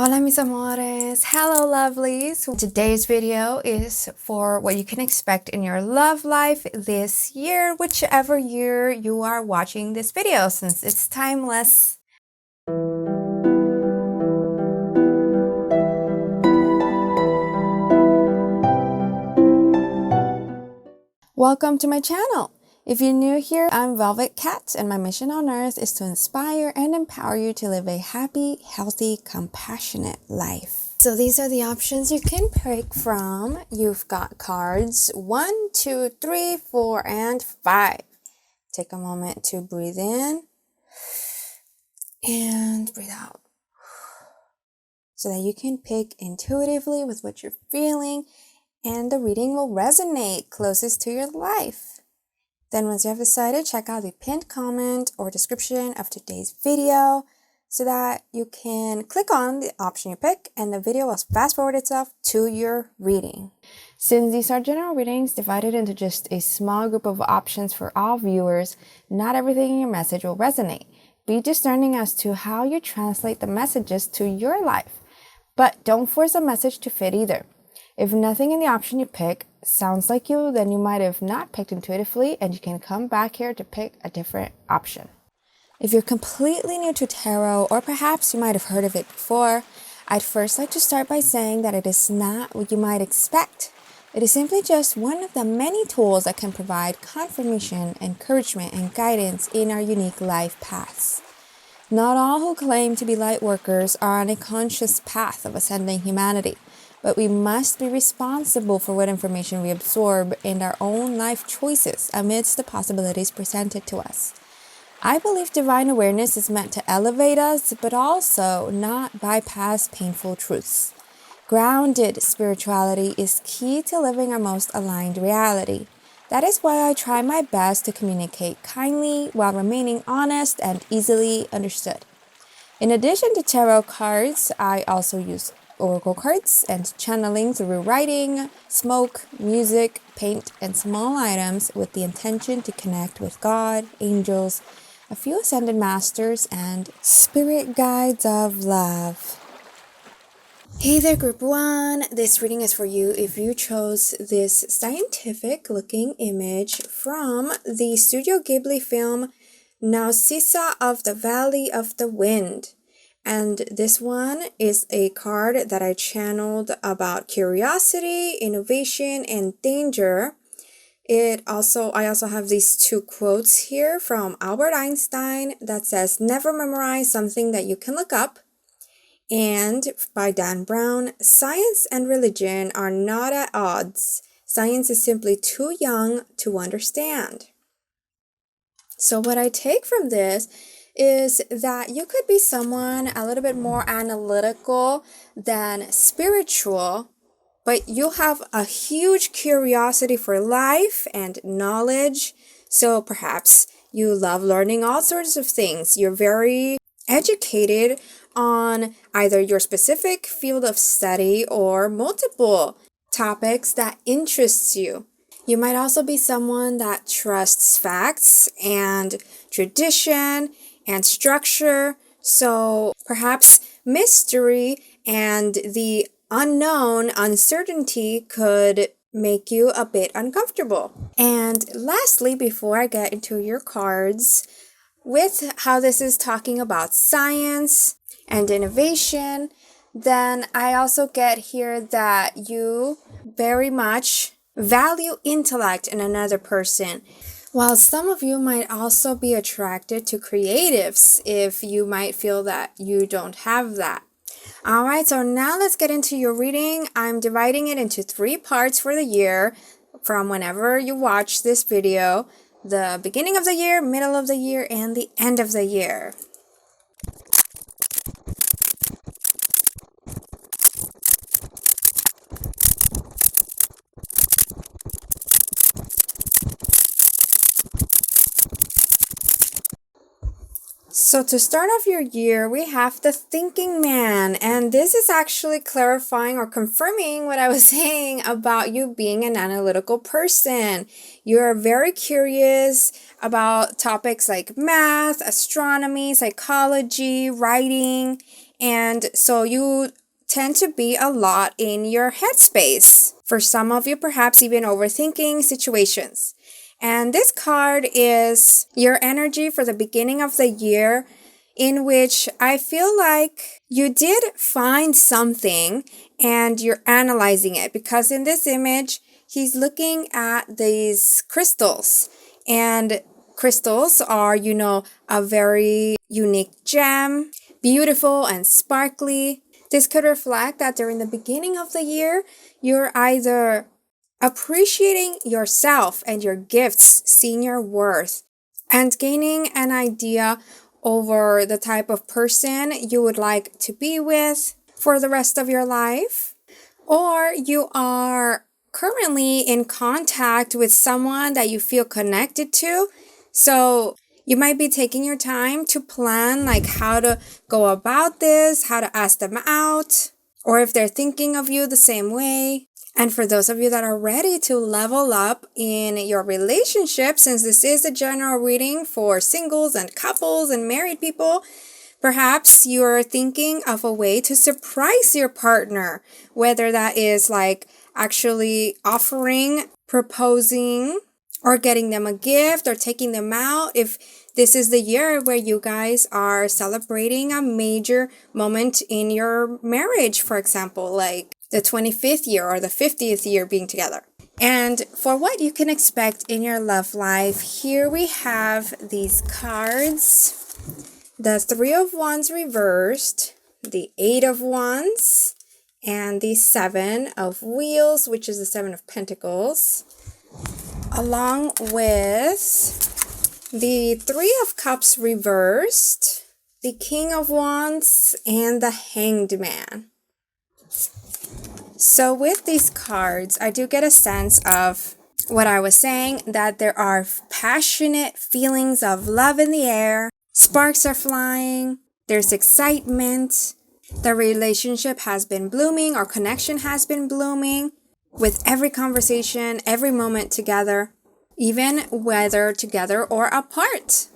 Hola mis amores, hello lovelies. Today's video is for what you can expect in your love life this year, whichever year you are watching this video, since it's timeless. Welcome to my channel. If you're new here, I'm Velvet Cat, and my mission on earth is to inspire and empower you to live a happy, healthy, compassionate life. So these are the options you can pick from. You've got cards 1, 2, 3, 4, and 5. Take a moment to breathe in and breathe out, so that you can pick intuitively with what you're feeling, and the reading will resonate closest to your life. Then once you have decided, check out the pinned comment or description of today's video so that you can click on the option you pick and the video will fast forward itself to your reading. Since these are general readings divided into just a small group of options for all viewers, not everything in your message will resonate. Be discerning as to how you translate the messages to your life, but don't force a message to fit either. If nothing in the option you pick sounds like you, then you might have not picked intuitively and you can come back here to pick a different option. If you're completely new to tarot, or perhaps you might have heard of it before, I'd first like to start by saying that it is not what you might expect. It is simply just one of the many tools that can provide confirmation, encouragement, and guidance in our unique life paths. Not all who claim to be light workers are on a conscious path of ascending humanity, but we must be responsible for what information we absorb and our own life choices amidst the possibilities presented to us. I believe divine awareness is meant to elevate us, but also not bypass painful truths. Grounded spirituality is key to living our most aligned reality. That is why I try my best to communicate kindly while remaining honest and easily understood. In addition to tarot cards, I also use oracle cards and channeling through writing, smoke, music, paint, and small items with the intention to connect with God, angels, a few ascended masters, and spirit guides of love. Hey there, group 1. This reading is for you if you chose this scientific looking image from the Studio Ghibli film Nausicaa of the Valley of the Wind. And this one is a card that I channeled about curiosity, innovation, and danger. I also have these 2 quotes here from Albert Einstein that says, "Never memorize something that you can look up." And by Dan Brown, "Science and religion are not at odds. Science is simply too young to understand." So what I take from this is that you could be someone a little bit more analytical than spiritual, but you have a huge curiosity for life and knowledge. So perhaps you love learning all sorts of things. You're very educated on either your specific field of study or multiple topics that interests you. You might also be someone that trusts facts and tradition and structure, so perhaps mystery and the unknown, uncertainty could make you a bit uncomfortable. And lastly, before I get into your cards, with how this is talking about science and innovation, then I also get here that you very much value intellect in another person. While some of you might also be attracted to creatives if you might feel that you don't have that. Alright, so now let's get into your reading. I'm dividing it into 3 parts for the year from whenever you watch this video. The beginning of the year, middle of the year, and the end of the year. So to start off your year, we have the thinking man, and this is actually clarifying or confirming what I was saying about you being an analytical person. You're very curious about topics like math, astronomy, psychology, writing, And so you tend to be a lot in your headspace. For some of you, perhaps even overthinking situations. And this card is your energy for the beginning of the year, in which I feel like you did find something and you're analyzing it, because in this image, he's looking at these crystals, and crystals are, a very unique gem, beautiful and sparkly. This could reflect that during the beginning of the year, you're either appreciating yourself and your gifts, seeing your worth, and gaining an idea over the type of person you would like to be with for the rest of your life. Or you are currently in contact with someone that you feel connected to. So you might be taking your time to plan like how to go about this, how to ask them out, or if they're thinking of you the same way. And for those of you that are ready to level up in your relationship, since this is a general reading for singles and couples and married people, perhaps you're thinking of a way to surprise your partner, whether that is like actually offering, proposing, or getting them a gift or taking them out. If this is the year where you guys are celebrating a major moment in your marriage, for example, like the 25th year or the 50th year being together. And for what you can expect in your love life, here we have these cards. The Three of Wands reversed, the Eight of Wands, and the Seven of Wheels, which is the Seven of Pentacles, along with the Three of Cups reversed, the King of Wands, and the Hanged Man. So with these cards, I do get a sense of what I was saying, that there are passionate feelings of love in the air, sparks are flying, there's excitement, the relationship has been blooming or connection has been blooming with every conversation, every moment together, even whether together or apart.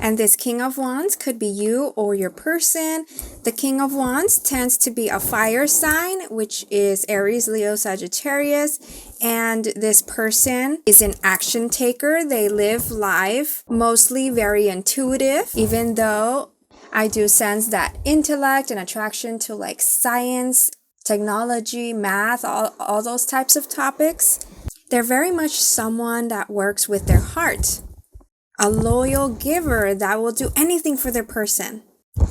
And this King of Wands could be you or your person. The King of Wands tends to be a fire sign, which is Aries, Leo, Sagittarius. And this person is an action taker. They live life mostly very intuitive, even though I do sense that intellect and attraction to like science, technology, math, all those types of topics. They're very much someone that works with their heart. A loyal giver that will do anything for their person.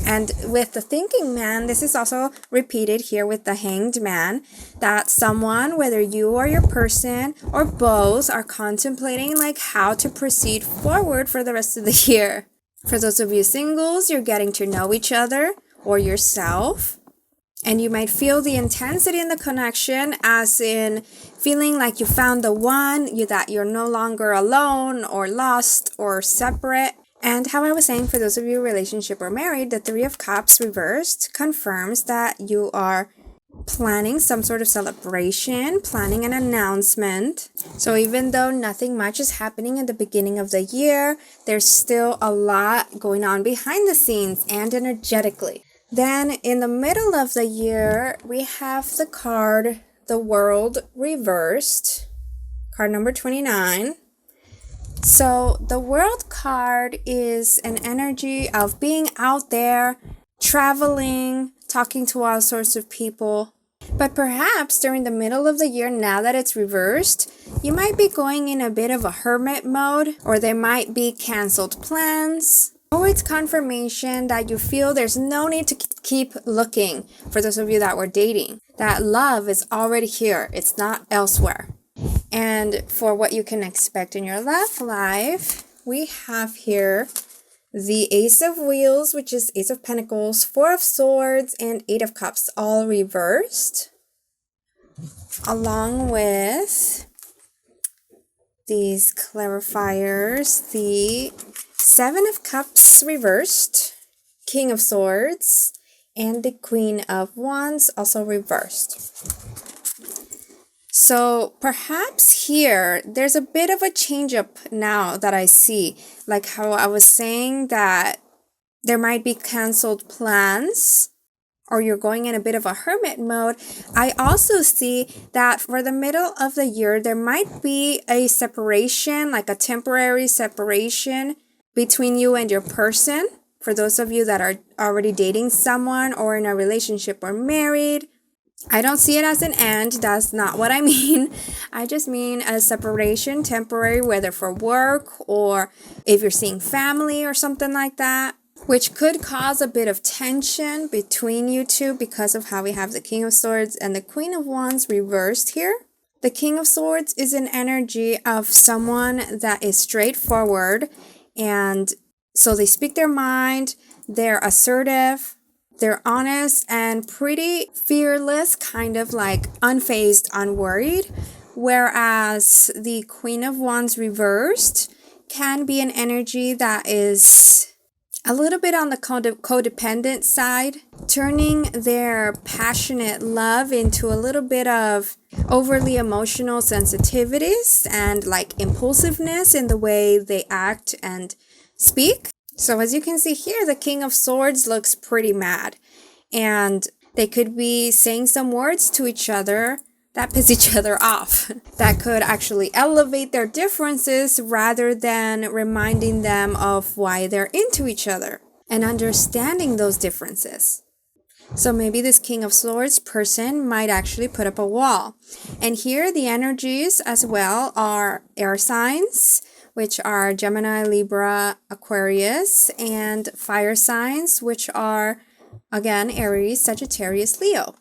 And with the thinking man, this is also repeated here with the Hanged Man, that someone, whether you or your person or both, are contemplating like how to proceed forward for the rest of the year. For those of you singles, you're getting to know each other or yourself. And you might feel the intensity in the connection, as in feeling like you found the one, that you're no longer alone or lost or separate. And how I was saying, for those of you relationship or married, the Three of Cups reversed confirms that you are planning some sort of celebration, planning an announcement. So even though nothing much is happening at the beginning of the year, there's still a lot going on behind the scenes and energetically. Then in the middle of the year, we have the card, the World reversed, card number 29. So the World card is an energy of being out there, traveling, talking to all sorts of people. But perhaps during the middle of the year, now that it's reversed, you might be going in a bit of a hermit mode, or there might be canceled plans. Or it's confirmation that you feel there's no need to keep looking, for those of you that were dating. That love is already here. It's not elsewhere. And for what you can expect in your love life, we have here the Ace of Wheels, which is Ace of Pentacles, Four of Swords, and Eight of Cups, all reversed. Along with these clarifiers, the Seven of Cups reversed, King of Swords, and the Queen of Wands also reversed. So perhaps here, there's a bit of a change up now that I see. Like how I was saying that there might be canceled plans or you're going in a bit of a hermit mode, I also see that for the middle of the year, there might be a separation, like a temporary separation between you and your person. For those of you that are already dating someone or in a relationship or married, I don't see it as an end. That's not what I mean. I just mean a separation, temporary, whether for work or if you're seeing family or something like that, which could cause a bit of tension between you two because of how we have the King of Swords and the Queen of Wands reversed here. The King of Swords is an energy of someone that is straightforward, and so they speak their mind, they're assertive, they're honest and pretty fearless, kind of like unfazed, unworried. Whereas the Queen of Wands reversed can be an energy that is a little bit on the codependent side, turning their passionate love into a little bit of overly emotional sensitivities and like impulsiveness in the way they act and speak. So as you can see here, the King of Swords looks pretty mad, and they could be saying some words to each other that piss each other off. That could actually elevate their differences rather than reminding them of why they're into each other and understanding those differences. So maybe this King of Swords person might actually put up a wall. And here the energies as well are air signs, which are Gemini, Libra, Aquarius, and fire signs, which are, again, Aries, Sagittarius, Leo.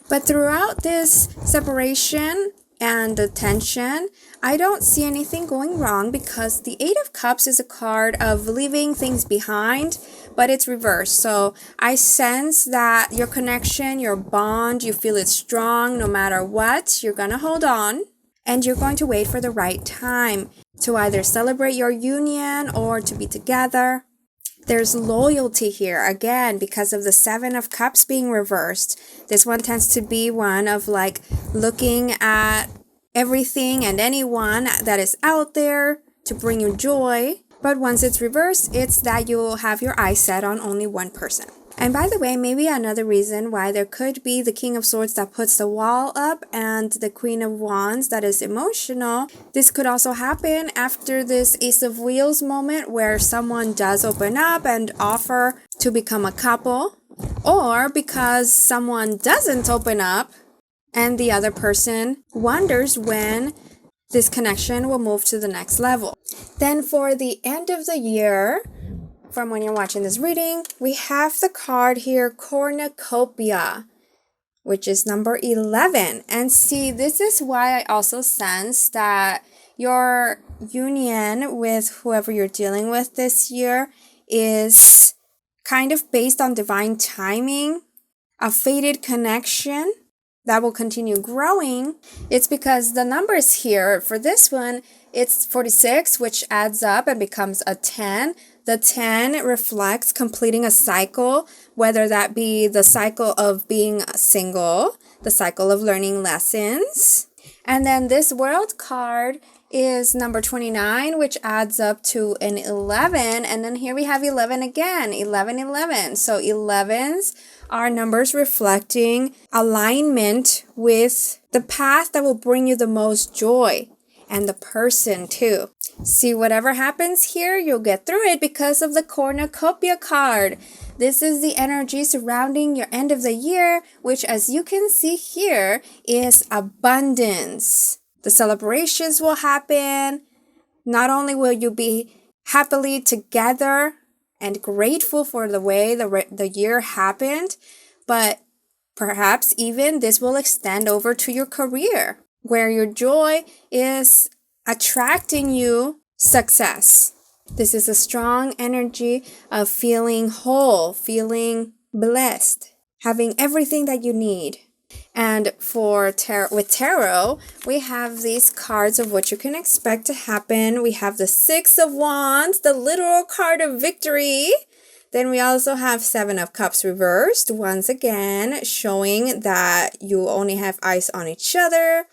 But throughout this separation and the tension, I don't see anything going wrong because the Eight of Cups is a card of leaving things behind, but it's reversed. So I sense that your connection, your bond, you feel it's strong no matter what. You're going to hold on and you're going to wait for the right time to either celebrate your union or to be together. There's loyalty here, again, because of the Seven of Cups being reversed. This one tends to be one of like looking at everything and anyone that is out there to bring you joy. But once it's reversed, it's that you'll have your eyes set on only one person. And by the way, maybe another reason why there could be the King of Swords that puts the wall up and the Queen of Wands that is emotional. This could also happen after this Ace of Wheels moment where someone does open up and offer to become a couple, or because someone doesn't open up and the other person wonders when this connection will move to the next level. Then for the end of the year, from when you're watching this reading, we have the card here, Cornucopia, which is number 11. And see, this is why I also sense that your union with whoever you're dealing with this year is kind of based on divine timing, a fated connection that will continue growing. It's because the numbers here for this one, it's 46, which adds up and becomes a 10. The 10 reflects completing a cycle, whether that be the cycle of being single, the cycle of learning lessons. And then this World card is number 29, which adds up to an 11. And then here we have 11 again, 11, 11. So 11s are numbers reflecting alignment with the path that will bring you the most joy. And the person too. See, whatever happens here, you'll get through it because of the Cornucopia card. This is the energy surrounding your end of the year, which as you can see here is abundance. The celebrations will happen. Not only will you be happily together and grateful for the way the year happened, but perhaps even this will extend over to your career, where your joy is attracting you success. This is a strong energy of feeling whole, feeling blessed, having everything that you need. And for with tarot, we have these cards of what you can expect to happen. We have the Six of Wands, the literal card of victory. Then we also have Seven of Cups reversed, once again, showing that you only have eyes on each other.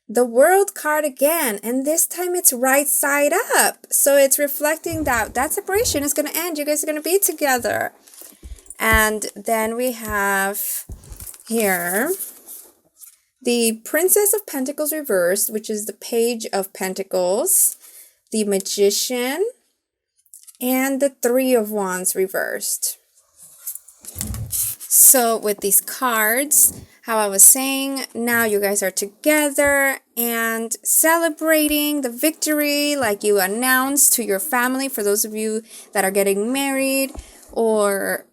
The World card again, and this time it's right side up. So it's reflecting that separation is going to end. You guys are going to be together. And then we have here the Princess of Pentacles reversed, which is the Page of Pentacles, the Magician, and the Three of Wands reversed. So with these cards, how I was saying, now you guys are together and celebrating the victory like you announced to your family, for those of you that are getting married, or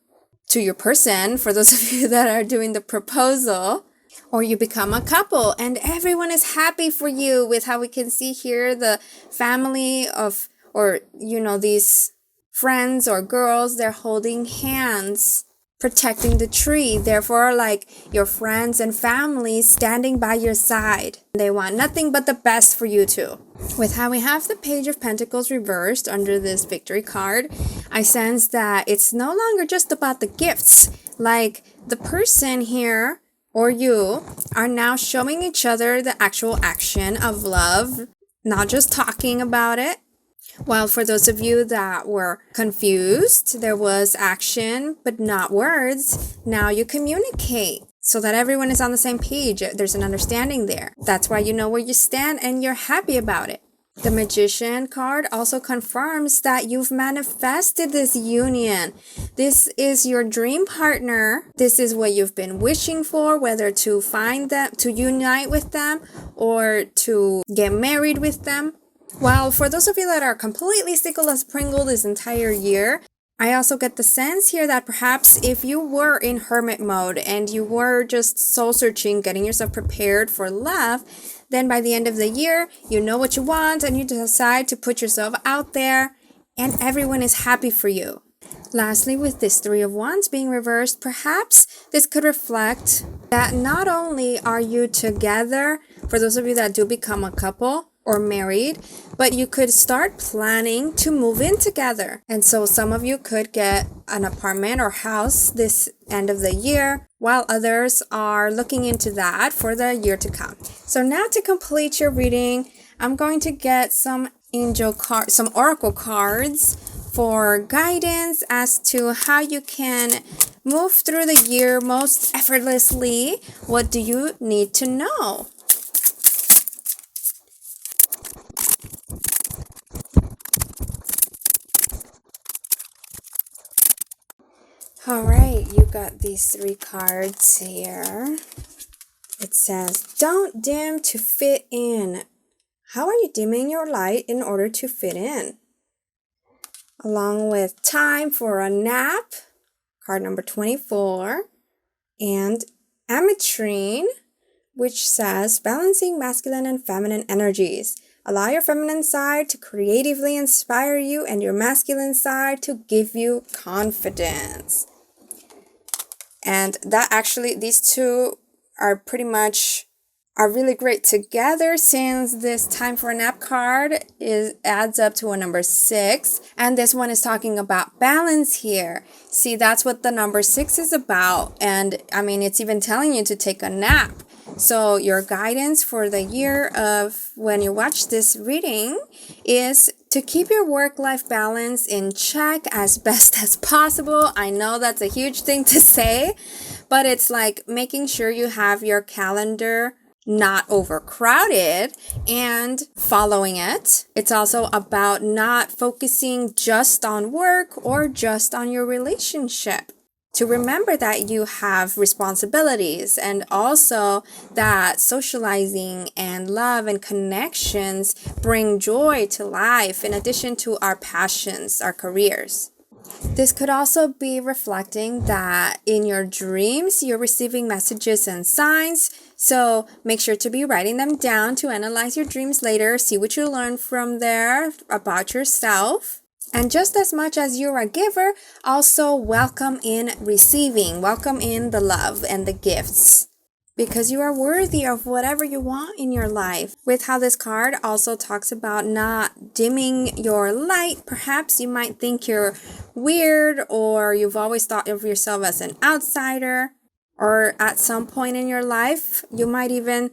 to your person, for those of you that are doing the proposal, or you become a couple and everyone is happy for you with how we can see here the family of, or these friends or girls, they're holding hands, protecting the tree. Therefore, like your friends and family standing by your side. They want nothing but the best for you too. With how we have the Page of Pentacles reversed under this victory card, I sense that it's no longer just about the gifts. Like the person here or you are now showing each other the actual action of love, not just talking about it. While for those of you that were confused, there was action but not words. Now you communicate so that everyone is on the same page. There's an understanding there. That's why you know where you stand and you're happy about it. The Magician card also confirms that you've manifested this union. This is your dream partner. This is what you've been wishing for, whether to find them, to unite with them, or to get married with them. Well, for those of you that are completely single as Pringle this entire year, I also get the sense here that perhaps if you were in hermit mode and you were just soul searching, getting yourself prepared for love, then by the end of the year, you know what you want and you decide to put yourself out there and everyone is happy for you. Lastly, with this Three of Wands being reversed, perhaps this could reflect that not only are you together, for those of you that do become a couple or married, but you could start planning to move in together. And so some of you could get an apartment or house this end of the year, while others are looking into that for the year to come. So now to complete your reading, I'm going to get some some oracle cards for guidance as to how you can move through the year most effortlessly. What do you need to know? All right, you got these three cards here. It says, don't dim to fit in. How are you dimming your light in order to fit in? Along with time for a nap, card number 24, and ametrine, which says balancing masculine and feminine energies. Allow your feminine side to creatively inspire you and your masculine side to give you confidence. And that actually, these two are really great together, since this time for a nap card adds up to a number 6. And this one is talking about balance here. See, that's what the number 6 is about. And I mean, it's even telling you to take a nap. So your guidance for the year of when you watch this reading is to keep your work-life balance in check as best as possible. I know that's a huge thing to say, but it's like making sure you have your calendar not overcrowded and following it. It's also about not focusing just on work or just on your relationship. To remember that you have responsibilities, and also that socializing and love and connections bring joy to life in addition to our passions, our careers. This could also be reflecting that in your dreams, you're receiving messages and signs. So make sure to be writing them down to analyze your dreams later, see what you learn from there about yourself. And just as much as you're a giver, also welcome in receiving, welcome in the love and the gifts, because you are worthy of whatever you want in your life. With how this card also talks about not dimming your light, perhaps you might think you're weird, or you've always thought of yourself as an outsider, or at some point in your life, you might even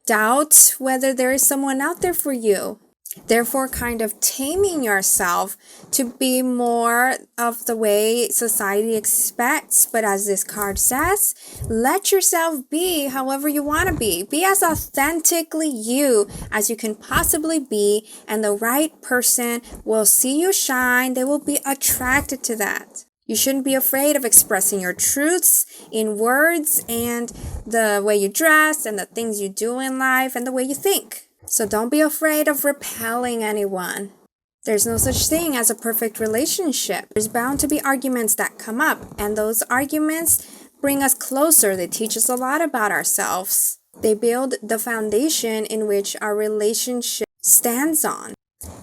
doubt whether there is someone out there for you. Therefore, kind of taming yourself to be more of the way society expects. But as this card says, let yourself be however you want to be. Be as authentically you as you can possibly be, and the right person will see you shine. They will be attracted to that. You shouldn't be afraid of expressing your truths in words and the way you dress and the things you do in life and the way you think. So don't be afraid of repelling anyone. There's no such thing as a perfect relationship. There's bound to be arguments that come up, and those arguments bring us closer. They teach us a lot about ourselves. They build the foundation in which our relationship stands on.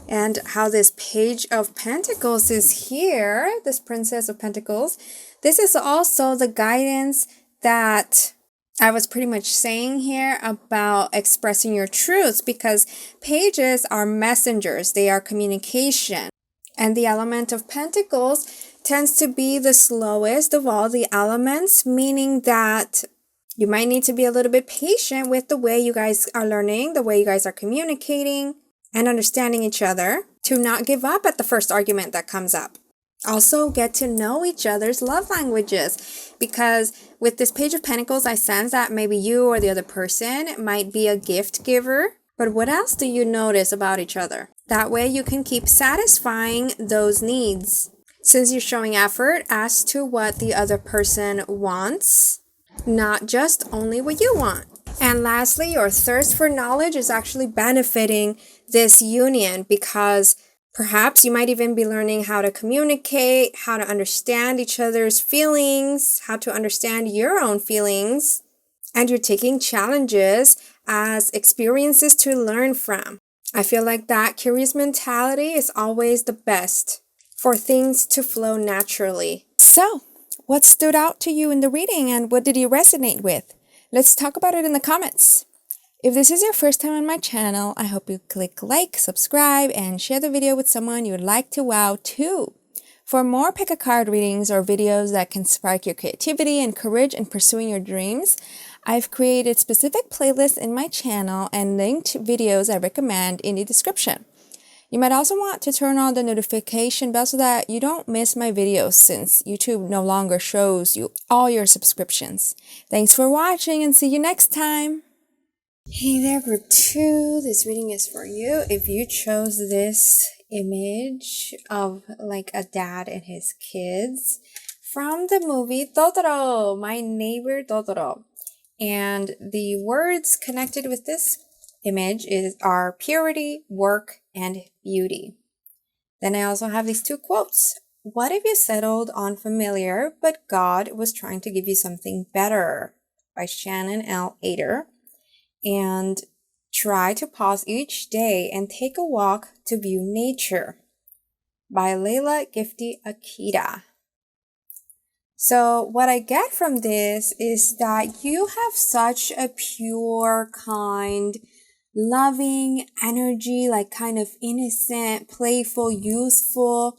And how this Page of Pentacles is here, this Princess of Pentacles, this is also the guidance that I was pretty much saying here about expressing your truths, because pages are messengers. They are communication. And the element of Pentacles tends to be the slowest of all the elements, meaning that you might need to be a little bit patient with the way you guys are learning, the way you guys are communicating and understanding each other, to not give up at the first argument that comes up. Also, get to know each other's love languages, because with this Page of Pentacles, I sense that maybe you or the other person might be a gift giver. But what else do you notice about each other? That way you can keep satisfying those needs. Since you're showing effort as to what the other person wants, not just only what you want. And lastly, your thirst for knowledge is actually benefiting this union, because perhaps you might even be learning how to communicate, how to understand each other's feelings, how to understand your own feelings, and you're taking challenges as experiences to learn from. I feel like that curious mentality is always the best for things to flow naturally. So, what stood out to you in the reading, and what did you resonate with? Let's talk about it in the comments. If this is your first time on my channel, I hope you click like, subscribe, and share the video with someone you would like to wow too. For more pick a card readings or videos that can spark your creativity and courage in pursuing your dreams, I've created specific playlists in my channel and linked videos I recommend in the description. You might also want to turn on the notification bell so that you don't miss my videos, since YouTube no longer shows you all your subscriptions. Thanks for watching, and see you next time! Hey there, group 2. This reading is for you. If you chose this image of like a dad and his kids from the movie Totoro, My Neighbor Totoro. And the words connected with this image are purity, work, and beauty. Then I also have these two quotes. What if you settled on familiar, but God was trying to give you something better? By Shannon L. Ader. And try to pause each day and take a walk to view nature. By Layla Giphy Akita. So what I get from this is that you have such a pure, kind, loving energy, like kind of innocent, playful, youthful,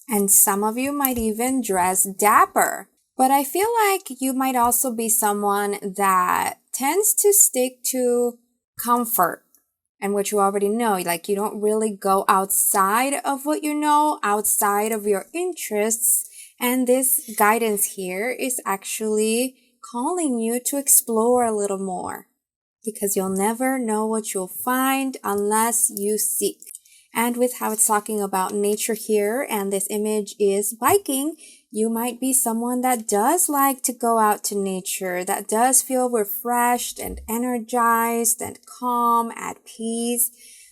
and some of you might even dress dapper. But I feel like you might also be someone that tends to stick to comfort and what you already know. Like, you don't really go outside of what you know, outside of your interests. And this guidance here is actually calling you to explore a little more, because you'll never know what you'll find unless you seek. And with how it's talking about nature here, and this image is biking, you might be someone that does like to go out to nature, that does feel refreshed and energized and calm, at peace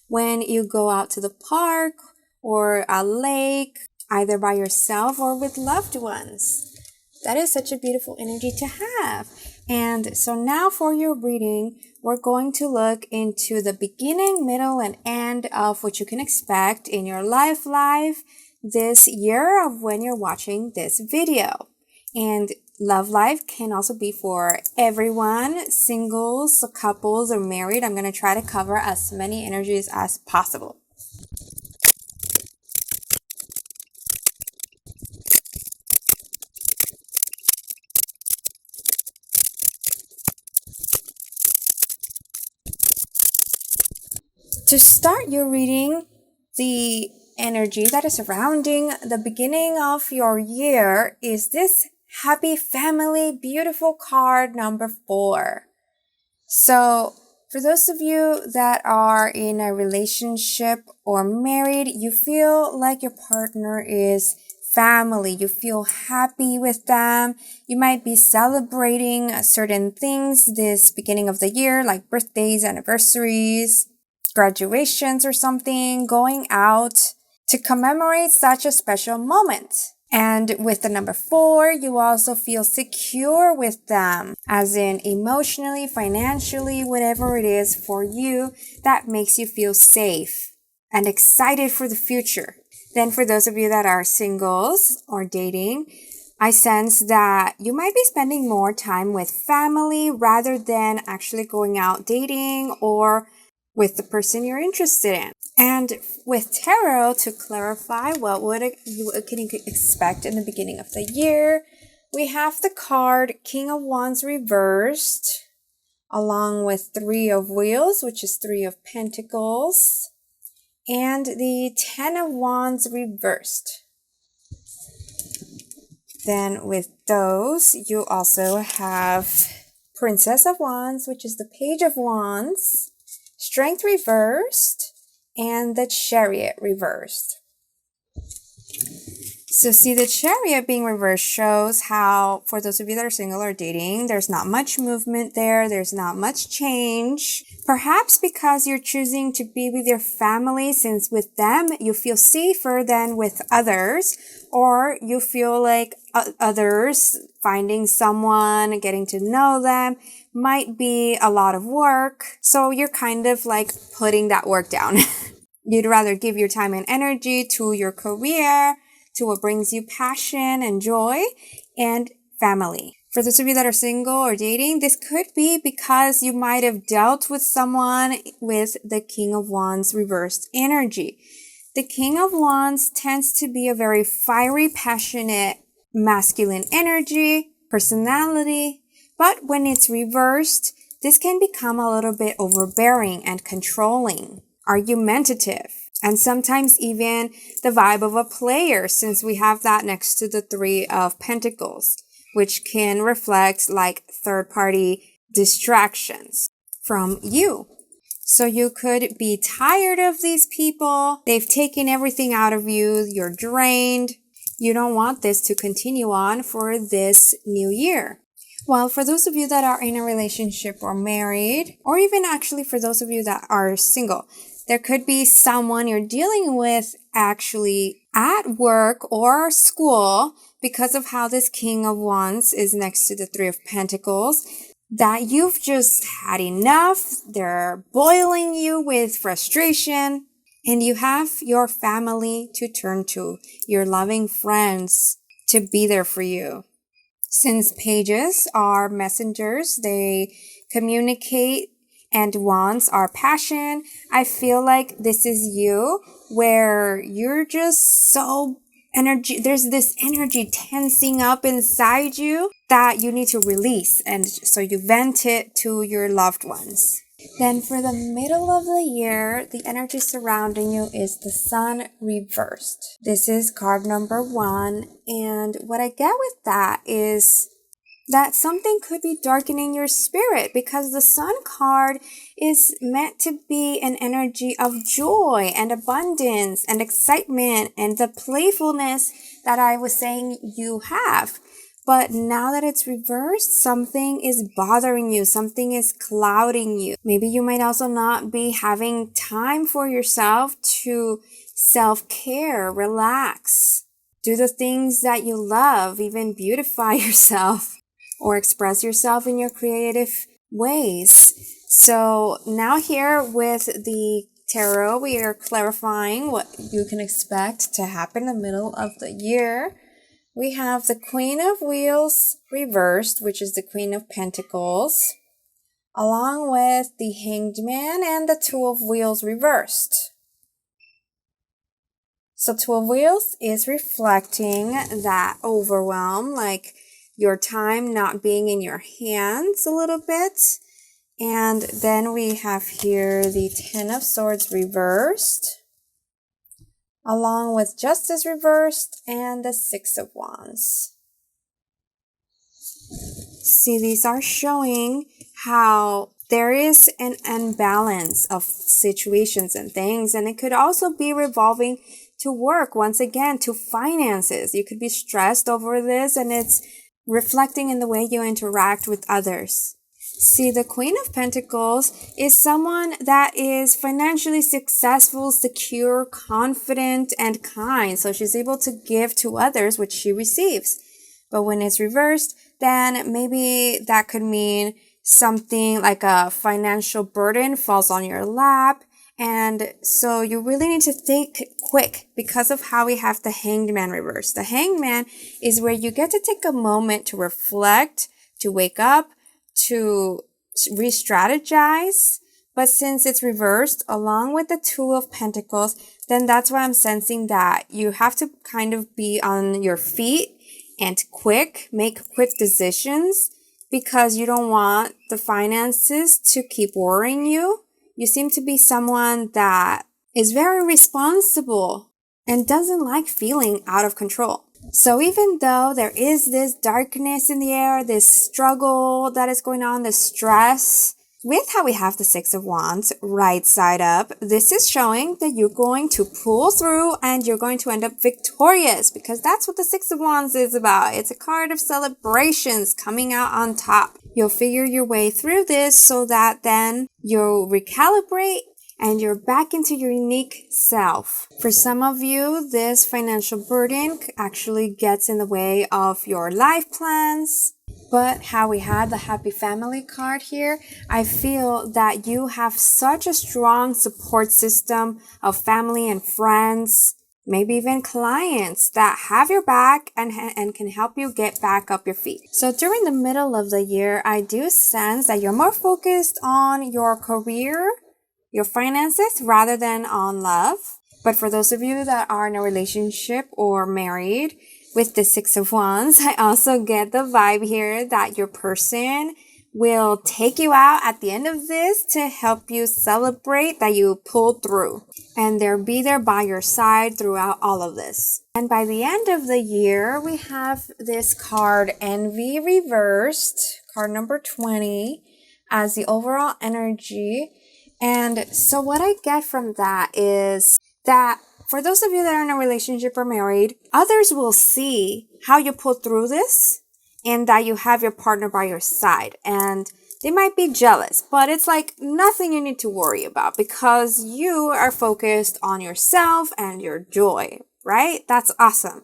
when you go out to the park or a lake, either by yourself or with loved ones. That is such a beautiful energy to have. And so now for your reading, we're going to look into the beginning, middle, and end of what you can expect in your life this year of when you're watching this video. And love life can also be for everyone, singles, couples, or married. I'm going to try to cover as many energies as possible. To start your reading, the energy that is surrounding the beginning of your year is this happy family, beautiful card number 4. So for those of you that are in a relationship or married, you feel like your partner is family. You feel happy with them. You might be celebrating certain things this beginning of the year, like birthdays, anniversaries, graduations or something, going out to commemorate such a special moment. And with the number 4, you also feel secure with them, as in emotionally, financially, whatever it is for you that makes you feel safe and excited for the future. Then for those of you that are singles or dating, I sense that you might be spending more time with family rather than actually going out dating or with the person you're interested in. And with tarot, to clarify what you can expect in the beginning of the year, we have the card King of Wands reversed, along with 3 of Wheels, which is 3 of Pentacles, and the 10 of Wands reversed. Then with those, you also have Princess of Wands, which is the Page of Wands, Strength reversed, and the Chariot reversed. So see, the Chariot being reversed shows how, for those of you that are single or dating, there's not much movement there. There's not much change. Perhaps because you're choosing to be with your family, since with them you feel safer than with others, or you feel like others finding someone, getting to know them might be a lot of work. So you're kind of like putting that work down. You'd rather give your time and energy to your career, to what brings you passion and joy, and family. For those of you that are single or dating, this could be because you might have dealt with someone with the King of Wands reversed energy. The King of Wands tends to be a very fiery, passionate, masculine energy, personality, but when it's reversed, this can become a little bit overbearing and controlling, argumentative, and sometimes even the vibe of a player, since we have that next to the 3 of Pentacles, which can reflect like third-party distractions from you. So you could be tired of these people. They've taken everything out of you. You're drained. You don't want this to continue on for this new year. Well, for those of you that are in a relationship or married, or even actually for those of you that are single, there could be someone you're dealing with actually at work or school because of how this King of Wands is next to the 3 of Pentacles, that you've just had enough. They're boiling you with frustration, and you have your family to turn to, your loving friends to be there for you. Since pages are messengers, they communicate, and wands are passion, I feel like this is you, where you're just so there's this energy tensing up inside you that you need to release, and so you vent it to your loved ones. Then for the middle of the year, the energy surrounding you is the Sun reversed. This is card number 1, and what I get with that is that something could be darkening your spirit, because the Sun card is meant to be an energy of joy and abundance and excitement and the playfulness that I was saying you have. But now that it's reversed, something is bothering you. Something is clouding you. Maybe you might also not be having time for yourself to self-care, relax, do the things that you love, even beautify yourself or express yourself in your creative ways. So now here with the tarot, we are clarifying what you can expect to happen in the middle of the year. We have the Queen of Wheels reversed, which is the Queen of Pentacles, along with the Hanged Man and the Two of Wheels reversed. So Two of Wheels is reflecting that overwhelm, like your time not being in your hands a little bit. And then we have here the Ten of Swords reversed, along with Justice reversed and the Six of Wands. See, these are showing how there is an imbalance of situations and things, and it could also be revolving to work, once again, to finances. You could be stressed over this, and it's reflecting in the way you interact with others. See, the Queen of Pentacles is someone that is financially successful, secure, confident, and kind. So she's able to give to others what she receives. But when it's reversed, then maybe that could mean something like a financial burden falls on your lap. And so you really need to think quick because of how we have the Hanged Man reversed. The Hanged Man is where you get to take a moment to reflect, to wake up, to re-strategize. But since it's reversed along with the Two of Pentacles, then that's why I'm sensing that you have to kind of be on your feet and make quick decisions, because you don't want the finances to keep worrying you. You seem to be someone that is very responsible and doesn't like feeling out of control. So even though there is this darkness in the air, this struggle that is going on, this stress, with how we have the Six of Wands right side up, this is showing that you're going to pull through and you're going to end up victorious, because that's what the Six of Wands is about. It's a card of celebrations, coming out on top. You'll figure your way through this so that then you'll recalibrate and you're back into your unique self. For some of you, this financial burden actually gets in the way of your life plans. But how we had the Happy Family card here, I feel that you have such a strong support system of family and friends, maybe even clients that have your back and can help you get back up your feet. So during the middle of the year, I do sense that you're more focused on your career, your finances, rather than on love. But for those of you that are in a relationship or married, with the Six of Wands, I also get the vibe here that your person will take you out at the end of this to help you celebrate that you pulled through. And they'll be there by your side throughout all of this. And by the end of the year, we have this card, Envy reversed, card number 20, as the overall energy. And so what I get from that is that for those of you that are in a relationship or married, others will see how you pull through this and that you have your partner by your side. And they might be jealous, but it's like nothing you need to worry about because you are focused on yourself and your joy, right? That's awesome.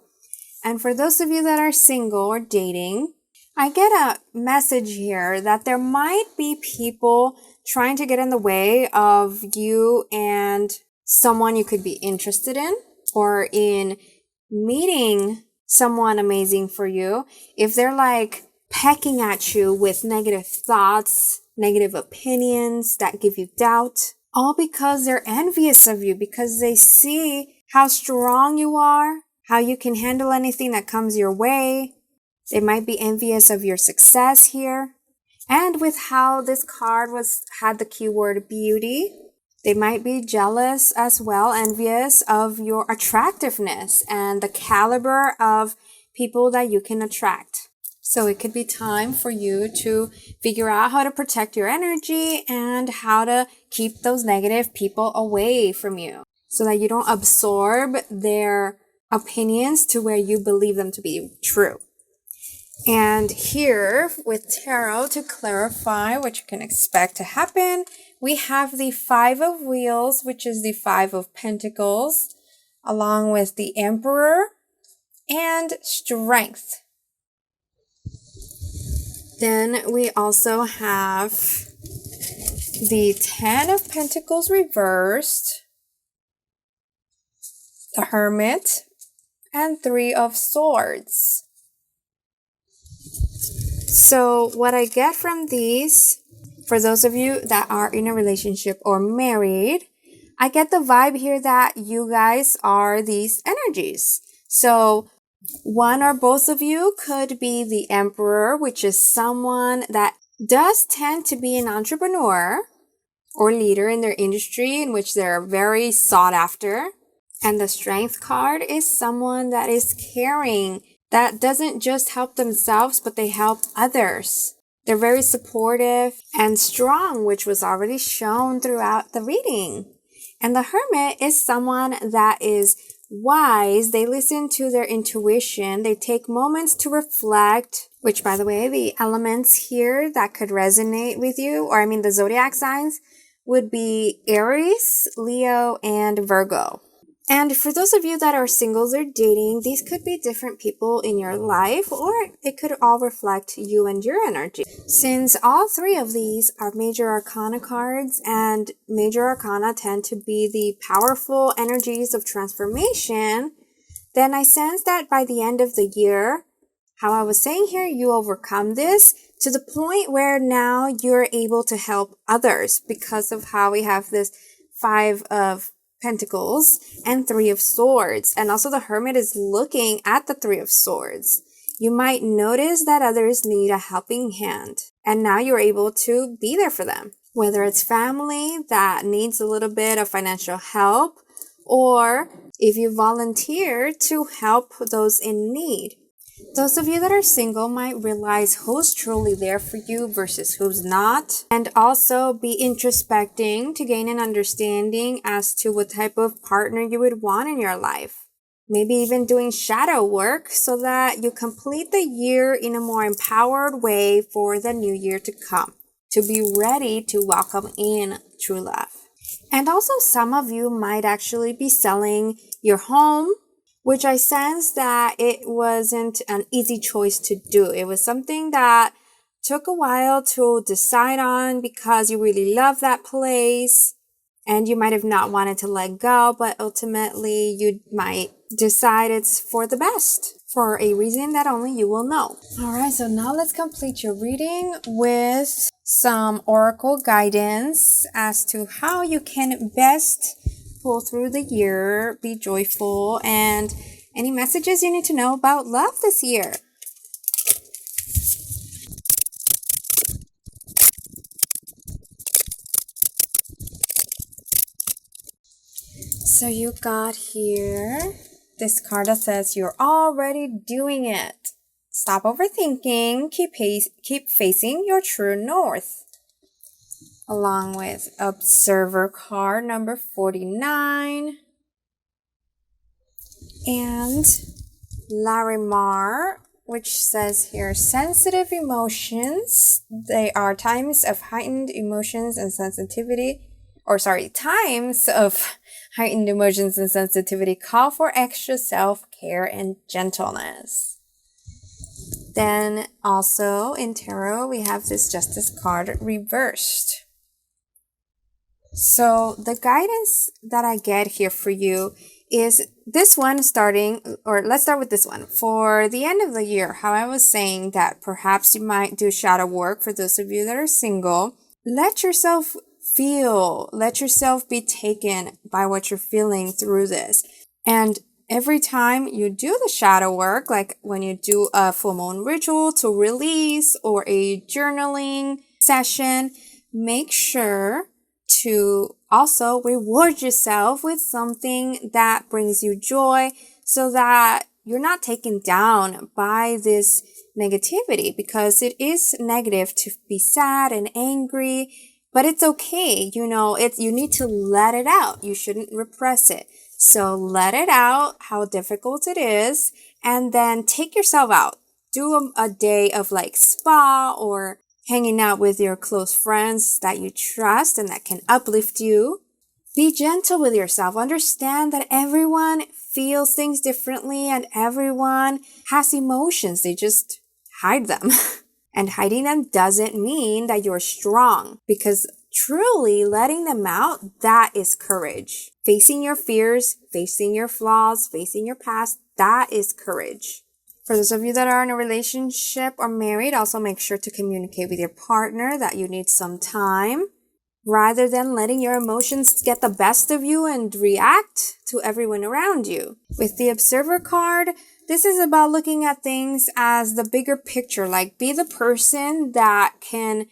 And for those of you that are single or dating, I get a message here that there might be people trying to get in the way of you and someone you could be interested in, or in meeting someone amazing for you. If they're like pecking at you with negative thoughts, negative opinions that give you doubt, all because they're envious of you, because they see how strong you are, how you can handle anything that comes your way. They might be envious of your success here. And with how this card had the keyword beauty, they might be jealous as well, envious of your attractiveness and the caliber of people that you can attract. So it could be time for you to figure out how to protect your energy and how to keep those negative people away from you so that you don't absorb their opinions to where you believe them to be true. And here with tarot, to clarify what you can expect to happen, we have the Five of Wheels, which is the Five of Pentacles, along with the Emperor and Strength. Then we also have the Ten of Pentacles reversed, the Hermit, and Three of Swords. So what I get from these, for those of you that are in a relationship or married, I get the vibe here that you guys are these energies. So one or both of you could be the Emperor, which is someone that does tend to be an entrepreneur or leader in their industry in which they're very sought after. And the Strength card is someone that is caring, that doesn't just help themselves, but they help others. They're very supportive and strong, which was already shown throughout the reading. And the Hermit is someone that is wise. They listen to their intuition. They take moments to reflect, which, by the way, the elements here that could resonate with you, or the zodiac signs, would be Aries, Leo, and Virgo. And for those of you that are singles or dating, these could be different people in your life, or it could all reflect you and your energy. Since all three of these are major arcana cards, and major arcana tend to be the powerful energies of transformation, then I sense that by the end of the year, how I was saying here, you overcome this to the point where now you're able to help others because of how we have this 5 of Pentacles and 3 of Swords. And also the Hermit is looking at the 3 of Swords. You might notice that others need a helping hand, and now you're able to be there for them. Whether it's family that needs a little bit of financial help, or if you volunteer to help those in need. Those of you that are single might realize who's truly there for you versus who's not, and also be introspecting to gain an understanding as to what type of partner you would want in your life. Maybe even doing shadow work so that you complete the year in a more empowered way for the new year to come, to be ready to welcome in true love. And also some of you might actually be selling your home, which I sense that it wasn't an easy choice to do. It was something that took a while to decide on because you really love that place and you might have not wanted to let go, but ultimately you might decide it's for the best for a reason that only you will know. All right, so now let's complete your reading with some oracle guidance as to how you can best pull through the year, be joyful, and any messages you need to know about love this year. So you got here this card that says you're already doing it. Stop overthinking, keep facing your true north. Along with Observer card number 49 and Larimar, which says here sensitive emotions. They are times of heightened emotions and sensitivity, times of heightened emotions and sensitivity call for extra self-care and gentleness. Then also in tarot, we have this Justice card reversed. So the guidance that I get here for you is this one let's start with this one. For the end of the year, how I was saying that perhaps you might do shadow work for those of you that are single. Let yourself feel, let yourself be taken by what you're feeling through this. And every time you do the shadow work, like when you do a full moon ritual to release or a journaling session, make sure to also reward yourself with something that brings you joy so that you're not taken down by this negativity, because it is negative to be sad and angry, but it's okay. You need to let it out. You shouldn't repress it. So let it out, how difficult it is, and then take yourself out. Do a day of like spa or hanging out with your close friends that you trust and that can uplift you. Be gentle with yourself. Understand that everyone feels things differently and everyone has emotions. They just hide them. And hiding them doesn't mean that you're strong, because truly letting them out, that is courage. Facing your fears, facing your flaws, facing your past, that is courage. For those of you that are in a relationship or married, also make sure to communicate with your partner that you need some time, rather than letting your emotions get the best of you and react to everyone around you. With the Observer card, This is about looking at things as the bigger picture, like be the person that can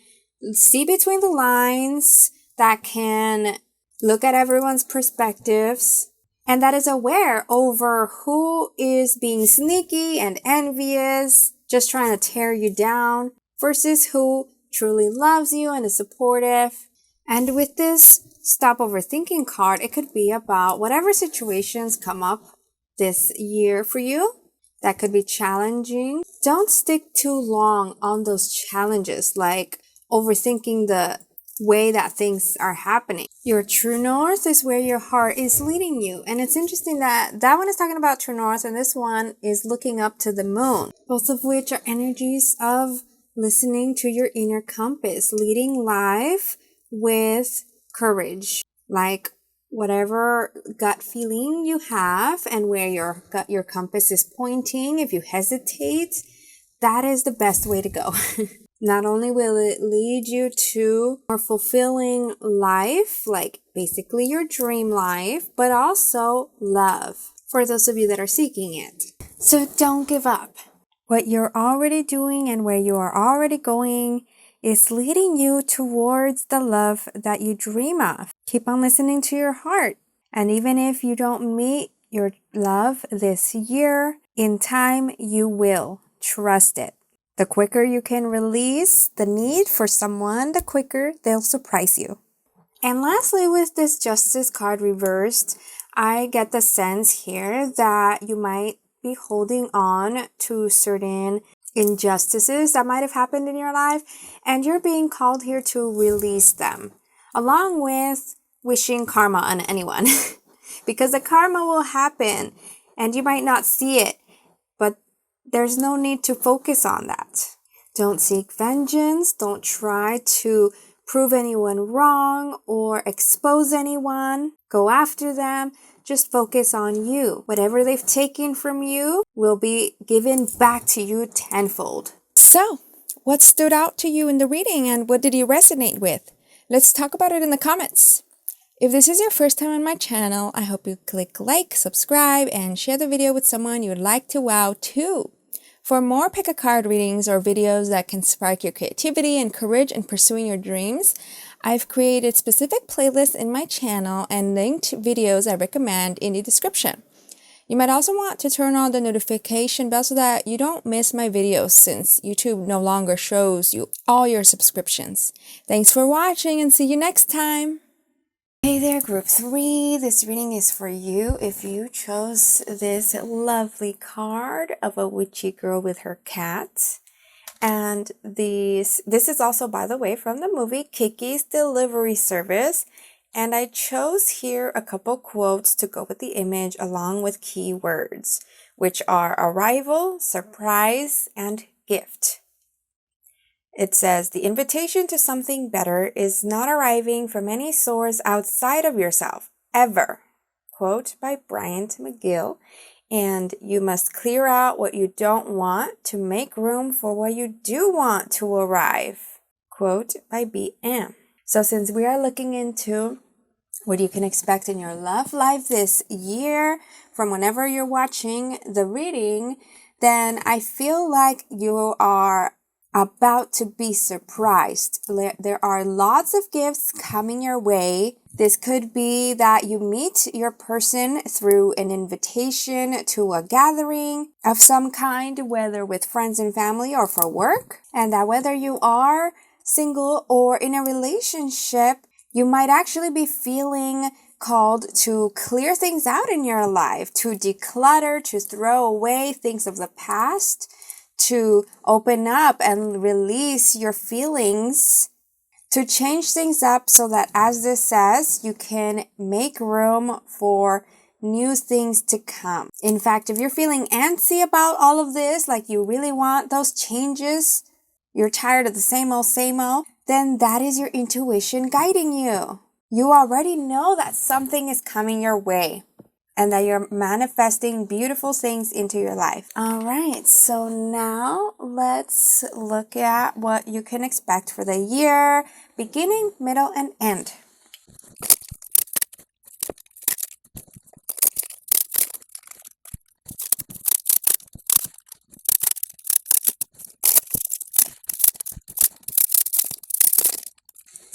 see between the lines, that can look at everyone's perspectives, and that is aware over who is being sneaky and envious, just trying to tear you down, versus who truly loves you and is supportive. And with this stop overthinking card, it could be about whatever situations come up this year for you that could be challenging. Don't stick too long on those challenges, like overthinking the way that things are happening. Your true north is where your heart is leading you. And it's interesting that that one is talking about true north and this one is looking up to the moon, both of which are energies of listening to your inner compass, leading life with courage, like whatever gut feeling you have and where your compass is pointing. If you hesitate, that is the best way to go. Not only will it lead you to a more fulfilling life, like basically your dream life, but also love for those of you that are seeking it. So don't give up. What you're already doing and where you are already going is leading you towards the love that you dream of. Keep on listening to your heart. And even if you don't meet your love this year, in time you will. Trust it. The quicker you can release the need for someone, the quicker they'll surprise you. And lastly, with this Justice card reversed, I get the sense here that you might be holding on to certain injustices that might have happened in your life, and you're being called here to release them, along with wishing karma on anyone. Because the karma will happen, and you might not see it, but there's no need to focus on that. Don't seek vengeance. Don't try to prove anyone wrong or expose anyone. Go after them. Just focus on you. Whatever they've taken from you will be given back to you tenfold. So, what stood out to you in the reading and what did you resonate with? Let's talk about it in the comments. If this is your first time on my channel, I hope you click like, subscribe, and share the video with someone you'd like to wow too. For more pick a card readings or videos that can spark your creativity and courage in pursuing your dreams, I've created specific playlists in my channel and linked videos I recommend in the description. You might also want to turn on the notification bell so that you don't miss my videos since YouTube no longer shows you all your subscriptions. Thanks for watching and see you next time! Hey there, Group 3. This reading is for you if you chose this lovely card of a witchy girl with her cat. And this is also, by the way, from the movie Kiki's Delivery Service. And I chose here a couple quotes to go with the image along with keywords, which are arrival, surprise, and gift. It says, the invitation to something better is not arriving from any source outside of yourself, ever. Quote by Bryant McGill. And you must clear out what you don't want to make room for what you do want to arrive. Quote by B.M. So since we are looking into what you can expect in your love life this year from whenever you're watching the reading, then I feel like you are about to be surprised. There are lots of gifts coming your way. This could be that you meet your person through an invitation to a gathering of some kind, whether with friends and family or for work. And that whether you are single or in a relationship, you might actually be feeling called to clear things out in your life, to declutter, to throw away things of the past, to open up and release your feelings, to change things up so that, as this says, you can make room for new things to come. In fact, if you're feeling antsy about all of this, like you really want those changes, you're tired of the same old, then that is your intuition guiding you. You already know that something is coming your way and that you're manifesting beautiful things into your life. All right, so now let's look at what you can expect for the year, beginning, middle, and end.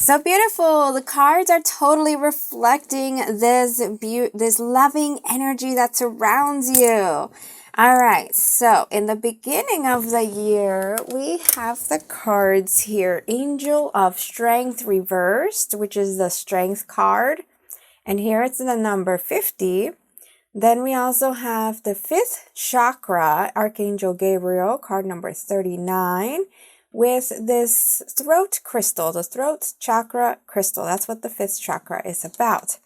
So beautiful. The cards are totally reflecting this loving energy that surrounds you. All right, so in the beginning of the year, we have the cards here. Angel of Strength reversed, which is the Strength card. And here it's the number 50. Then we also have the 5th chakra, Archangel Gabriel, card number 39, with this throat crystal, the throat chakra crystal. That's what the 5th chakra is about.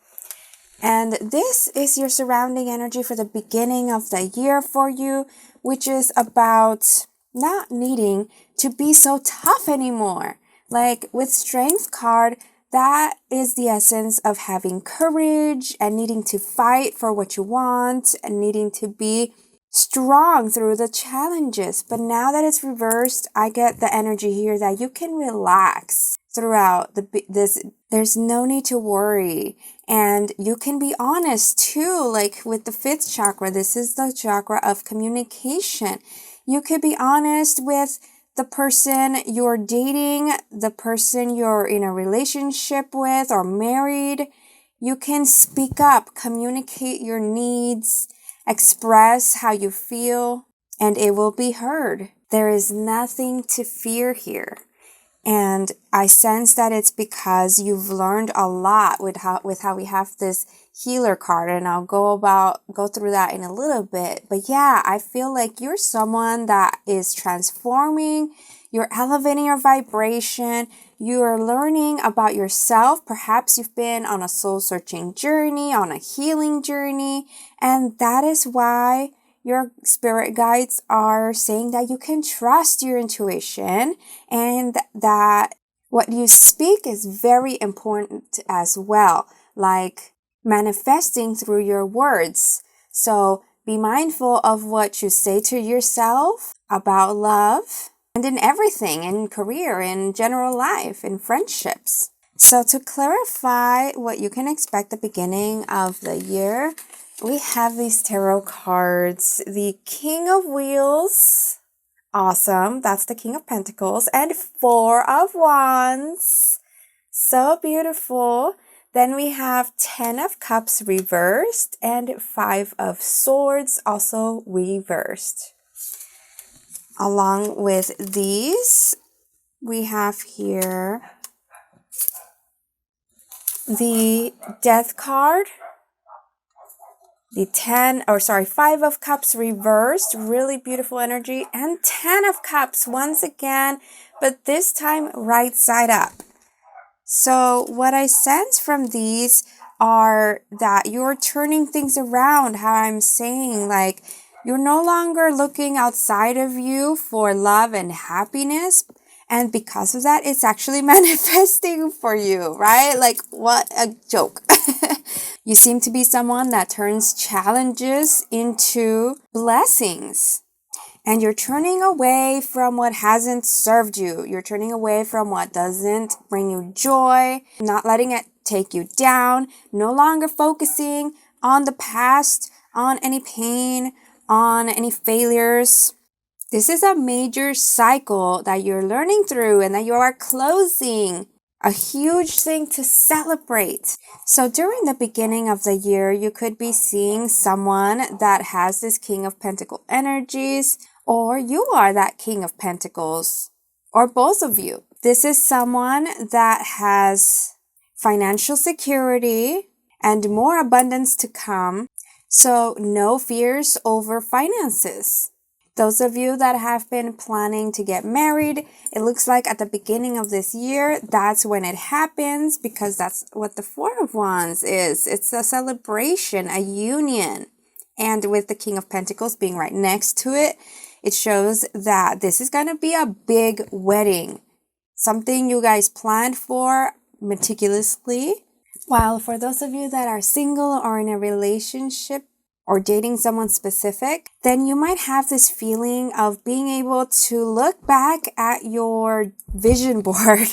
And this is your surrounding energy for the beginning of the year for you, which is about not needing to be so tough anymore. Like with Strength card, that is the essence of having courage and needing to fight for what you want and needing to be strong through the challenges. But now that it's reversed, I get the energy here that you can relax throughout this. There's no need to worry. And you can be honest too, like with the 5th chakra. This is the chakra of communication. You could be honest with the person you're dating, the person you're in a relationship with or married. You can speak up, communicate your needs, express how you feel, and it will be heard. There is nothing to fear here. And I sense that it's because you've learned a lot with how we have this healer card, and I'll go through that in a little bit. But yeah, I feel like you're someone that is transforming, you're elevating your vibration, you're learning about yourself. Perhaps you've been on a soul-searching journey, on a healing journey, and that is why your spirit guides are saying that you can trust your intuition and that what you speak is very important as well, like manifesting through your words. So be mindful of what you say to yourself about love and in everything, in career, in general life, in friendships. So to clarify what you can expect at the beginning of the year, we have these tarot cards. The King of Wheels, awesome, that's the King of Pentacles, and 4 of Wands, so beautiful. Then we have 10 of Cups reversed and 5 of Swords also reversed. Along with these, we have here the Death card, the 5 of Cups reversed, really beautiful energy, and 10 of Cups once again, but this time right side up. So what I sense from these are that you're turning things around, how I'm saying, like you're no longer looking outside of you for love and happiness. And because of that, it's actually manifesting for you, right? Like, what a joke. You seem to be someone that turns challenges into blessings. And you're turning away from what hasn't served you. You're turning away from what doesn't bring you joy, not letting it take you down, no longer focusing on the past, on any pain, on any failures. This is a major cycle that you're learning through and that you are closing. A huge thing to celebrate. So during the beginning of the year, you could be seeing someone that has this King of Pentacle energies, or you are that King of Pentacles, or both of you. This is someone that has financial security and more abundance to come. So no fears over finances. Those of you that have been planning to get married, it looks like at the beginning of this year, that's when it happens, because that's what the 4 of Wands is. It's a celebration, a union. And with the King of Pentacles being right next to it, it shows that this is going to be a big wedding. Something you guys planned for meticulously. While for those of you that are single or in a relationship, or dating someone specific, then you might have this feeling of being able to look back at your vision board.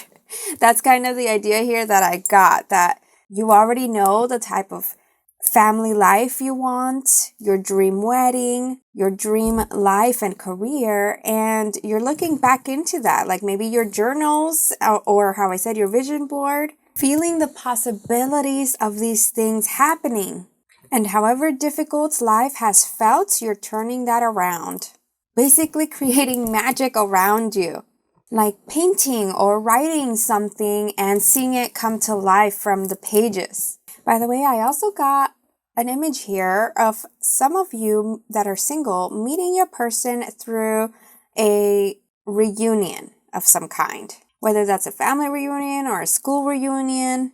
That's kind of the idea here that I got, that you already know the type of family life you want, your dream wedding, your dream life and career, and you're looking back into that, like maybe your journals or how I said, your vision board, feeling the possibilities of these things happening. And however difficult life has felt, you're turning that around. Basically creating magic around you. Like painting or writing something and seeing it come to life from the pages. By the way, I also got an image here of some of you that are single meeting your person through a reunion of some kind. Whether that's a family reunion or a school reunion.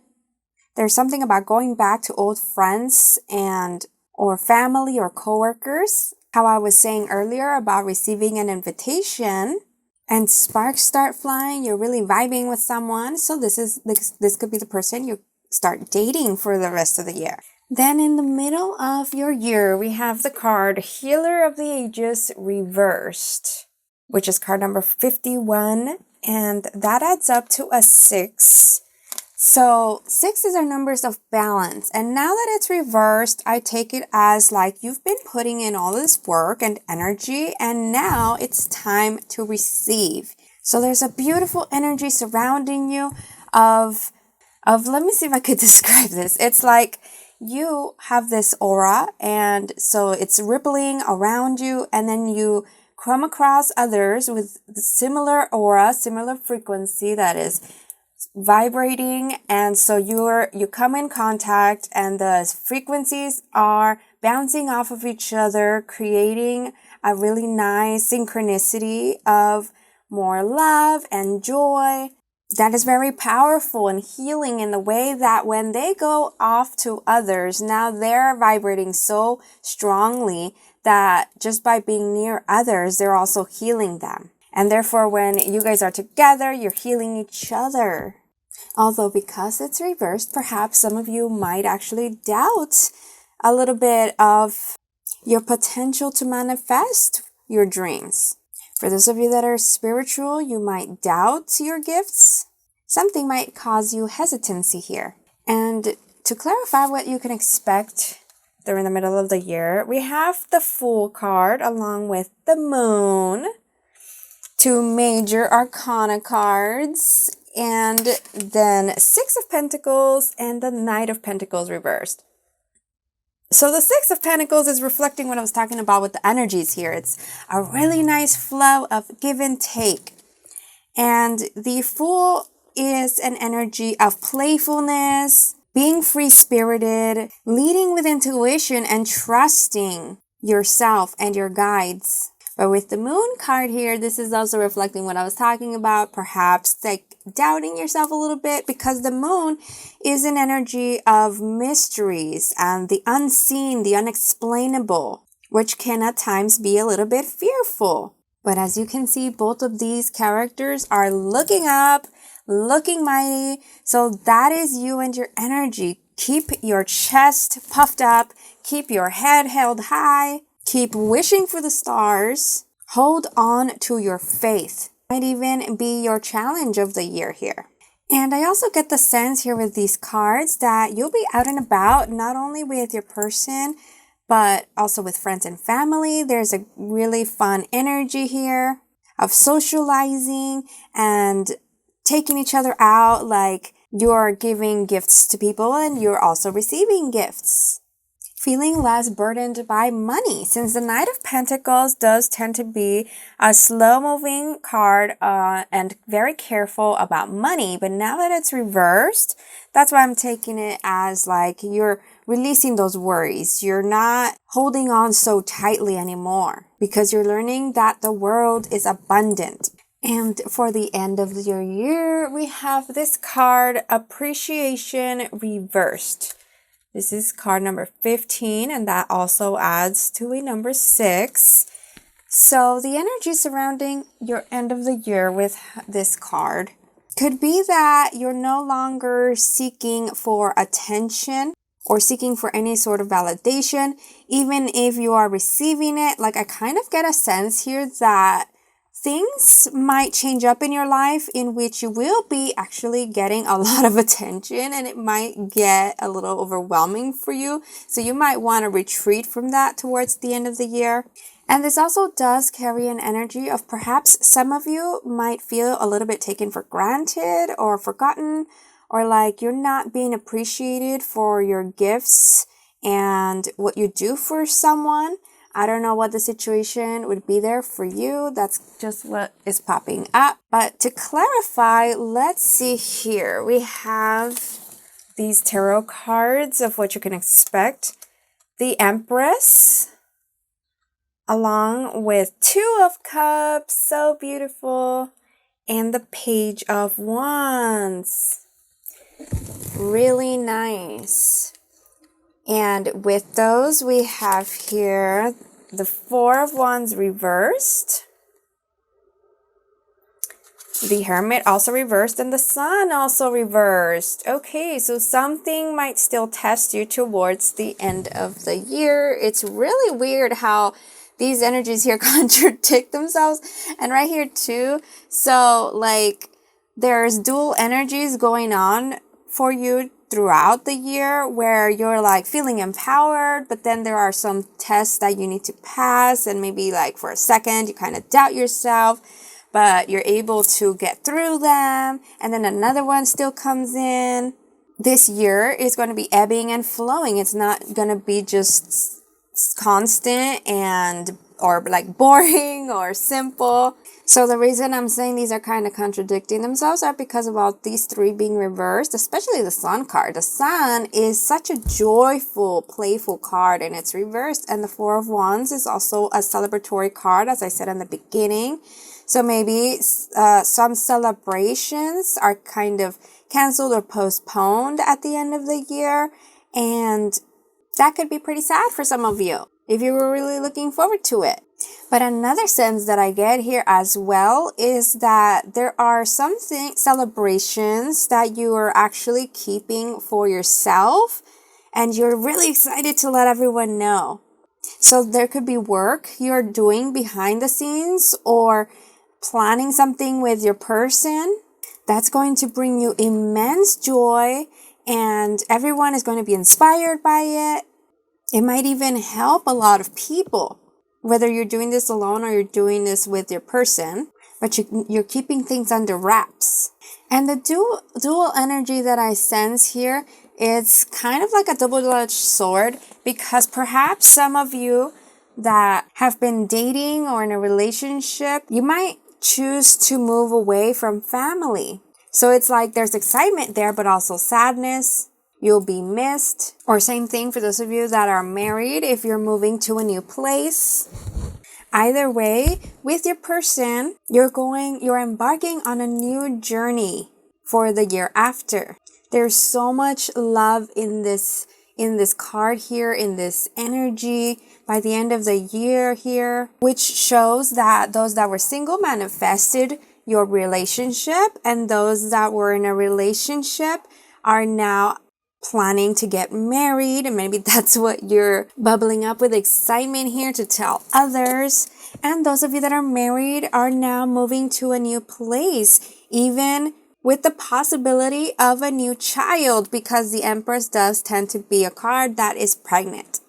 There's something about going back to old friends or family or coworkers. How I was saying earlier about receiving an invitation and sparks start flying. You're really vibing with someone. So this could be the person you start dating for the rest of the year. Then in the middle of your year, we have the card Healer of the Ages reversed, which is card number 51. And that adds up to a 6. So 6 are numbers of balance. And now that it's reversed, I take it as like you've been putting in all this work and energy, and now it's time to receive. So there's a beautiful energy surrounding you of let me see if I could describe this. It's like you have this aura, and so it's rippling around you, and then you come across others with similar aura, similar frequency that is vibrating, and so you come in contact, and the frequencies are bouncing off of each other, creating a really nice synchronicity of more love and joy. That is very powerful and healing in the way that when they go off to others, now they're vibrating so strongly that just by being near others, they're also healing them. And therefore, when you guys are together, you're healing each other. Although because it's reversed, perhaps some of you might actually doubt a little bit of your potential to manifest your dreams. For those of you that are spiritual, you might doubt your gifts. Something might cause you hesitancy here. And to clarify what you can expect during the middle of the year, we have the Fool card along with the Moon, 2 major arcana cards, and then 6 of Pentacles and the Knight of Pentacles reversed. So the 6 of Pentacles is reflecting what I was talking about with the energies here. It's a really nice flow of give and take. And the Fool is an energy of playfulness, being free-spirited, leading with intuition, and trusting yourself and your guides. But with the Moon card here, this is also reflecting what I was talking about, perhaps like doubting yourself a little bit, because the Moon is an energy of mysteries and the unseen, the unexplainable, which can at times be a little bit fearful. But as you can see, both of these characters are looking up, looking mighty. So that is you and your energy. Keep your chest puffed up, keep your head held high. Keep wishing for the stars. Hold on to your faith. Might even be your challenge of the year here. And I also get the sense here with these cards that you'll be out and about, not only with your person, but also with friends and family. There's a really fun energy here of socializing and taking each other out, like you're giving gifts to people and you're also receiving gifts. Feeling less burdened by money, since the Knight of Pentacles does tend to be a slow-moving card and very careful about money. But now that it's reversed, that's why I'm taking it as like you're releasing those worries. You're not holding on so tightly anymore because you're learning that the world is abundant. And for the end of your year, we have this card, Appreciation Reversed. This is card number 15, and that also adds to a number 6. So the energy surrounding your end of the year with this card could be that you're no longer seeking for attention or seeking for any sort of validation, even if you are receiving it. Like I kind of get a sense here that things might change up in your life in which you will be actually getting a lot of attention, and it might get a little overwhelming for you. So you might want to retreat from that towards the end of the year. And this also does carry an energy of perhaps some of you might feel a little bit taken for granted or forgotten, or like you're not being appreciated for your gifts and what you do for someone. I don't know what the situation would be there for you. That's just what is popping up. But to clarify, let's see here. We have these tarot cards of what you can expect. The Empress, along with Two of Cups, so beautiful, and the Page of Wands. Really nice. And with those, we have here the Four of Wands reversed, the Hermit also reversed, and the Sun also reversed. Okay, so something might still test you towards the end of the year. It's really weird how these energies here contradict themselves. And right here too. So like there's dual energies going on for you throughout the year where you're like feeling empowered, but then there are some tests that you need to pass, and maybe like for a second you kind of doubt yourself, but you're able to get through them, and then another one still comes in. This year is going to be ebbing and flowing. It's not going to be just constant and or like boring or simple. So the reason I'm saying these are kind of contradicting themselves are because of all these three being reversed, especially the Sun card. The Sun is such a joyful, playful card, and it's reversed. And the Four of Wands is also a celebratory card, as I said in the beginning. So maybe some celebrations are kind of canceled or postponed at the end of the year. And that could be pretty sad for some of you if you were really looking forward to it. But another sense that I get here as well is that there are some celebrations that you are actually keeping for yourself, and you're really excited to let everyone know. So there could be work you're doing behind the scenes or planning something with your person that's going to bring you immense joy, and everyone is going to be inspired by it. It might even help a lot of people, whether you're doing this alone or you're doing this with your person, but you're keeping things under wraps. And the dual energy that I sense here, it's kind of like a double-edged sword, because perhaps some of you that have been dating or in a relationship, you might choose to move away from family. So it's like there's excitement there, but also sadness. You'll be missed. Or same thing for those of you that are married, if you're moving to a new place. Either way, with your person, you're embarking on a new journey for the year after. There's so much love in this card here, in this energy by the end of the year here, which shows that those that were single manifested your relationship, and those that were in a relationship are now planning to get married, and maybe that's what you're bubbling up with excitement here to tell others. And those of you that are married are now moving to a new place, even with the possibility of a new child, because the Empress does tend to be a card that is pregnant.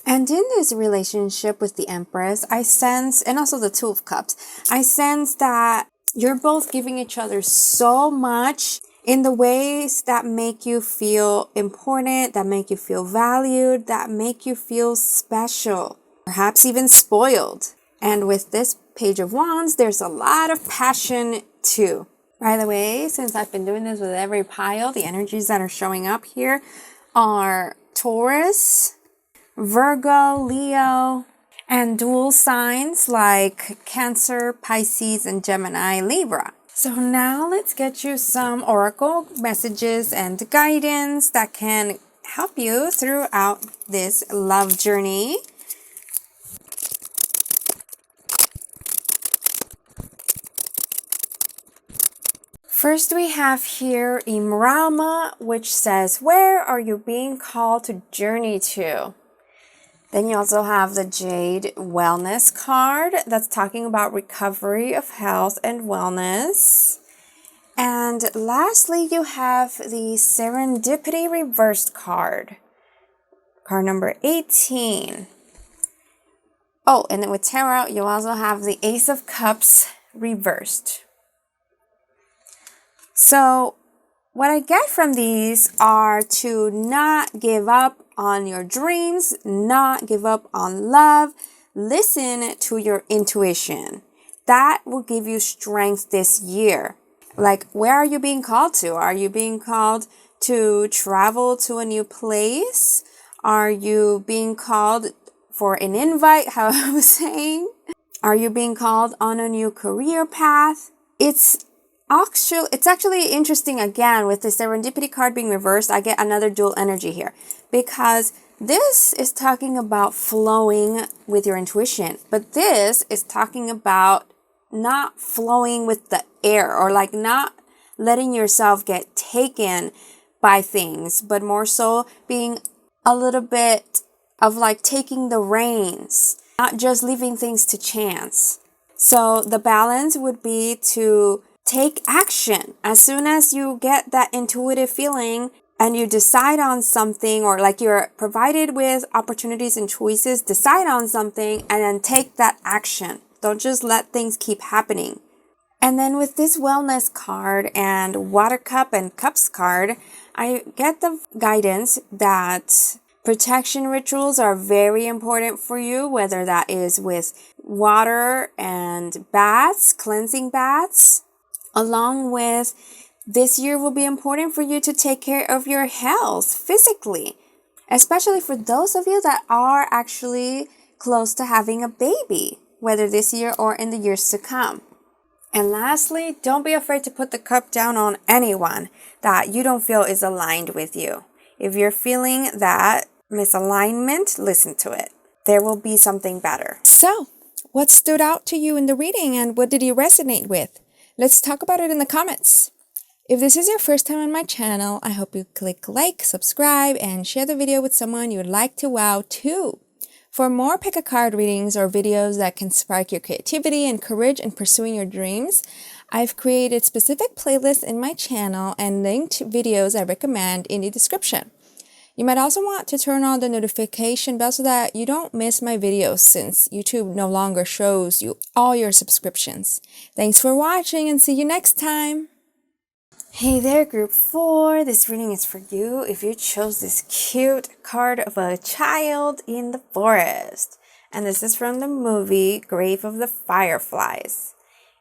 And in this relationship with the Empress, I sense, and also the Two of Cups, I sense that you're both giving each other so much in the ways that make you feel important, that make you feel valued, that make you feel special, perhaps even spoiled. And with this Page of Wands, there's a lot of passion too. By the way, since I've been doing this with every pile, the energies that are showing up here are Taurus, Virgo, Leo, and dual signs like Cancer, Pisces, and Gemini, Libra. So now let's get you some oracle messages and guidance that can help you throughout this love journey. First, we have here Imrama, which says, where are you being called to journey to? Then you also have the Jade Wellness card that's talking about recovery of health and wellness. And lastly, you have the Serendipity Reversed card. Card number 18. Oh, and then with Tarot, you also have the Ace of Cups reversed. So what I get from these are to not give up on your dreams, not give up on love. Listen to your intuition. That will give you strength this year. Like, where are you being called to? Are you being called to travel to a new place? Are you being called for an invite, how I was saying? Are you being called on a new career path? It's actually interesting again with the Serendipity card being reversed. I get another dual energy here because this is talking about flowing with your intuition, but this is talking about not flowing with the air, or like not letting yourself get taken by things, but more so being a little bit of like taking the reins, not just leaving things to chance. So the balance would be to take action as soon as you get that intuitive feeling and you decide on something, or like you're provided with opportunities and choices, decide on something and then take that action. Don't just let things keep happening. And then with this wellness card and water cup and cups card, I get the guidance that protection rituals are very important for you, whether that is with water and baths, cleansing baths, along with this year will be important for you to take care of your health physically, especially for those of you that are actually close to having a baby, whether this year or in the years to come. And lastly, don't be afraid to put the cup down on anyone that you don't feel is aligned with you. If you're feeling that misalignment, listen to it. There will be something better. So, what stood out to you in the reading and what did you resonate with? Let's talk about it in the comments. If this is your first time on my channel, I hope you click like, subscribe, and share the video with someone you'd like to wow too. For more pick a card readings or videos that can spark your creativity and courage in pursuing your dreams, I've created specific playlists in my channel and linked videos I recommend in the description. You might also want to turn on the notification bell so that you don't miss my videos, since YouTube no longer shows you all your subscriptions. Thanks for watching and see you next time! Hey there, group 4. This reading is for you if you chose this cute card of a child in the forest. And this is from the movie Grave of the Fireflies.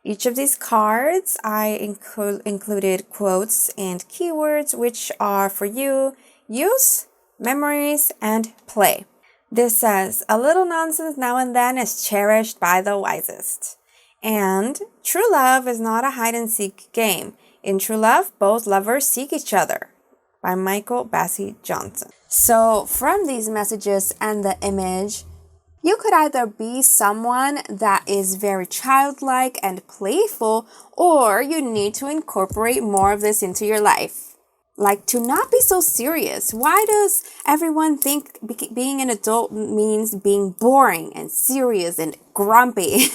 Each of these cards, I included quotes and keywords which are for you: use, memories, and play. This says, a little nonsense now and then is cherished by the wisest. And true love is not a hide-and-seek game. In true love, both lovers seek each other. By Michael Bassey Johnson. So from these messages and the image, you could either be someone that is very childlike and playful, or you need to incorporate more of this into your life. Like, to not be so serious. Why does everyone think being an adult means being boring and serious and grumpy?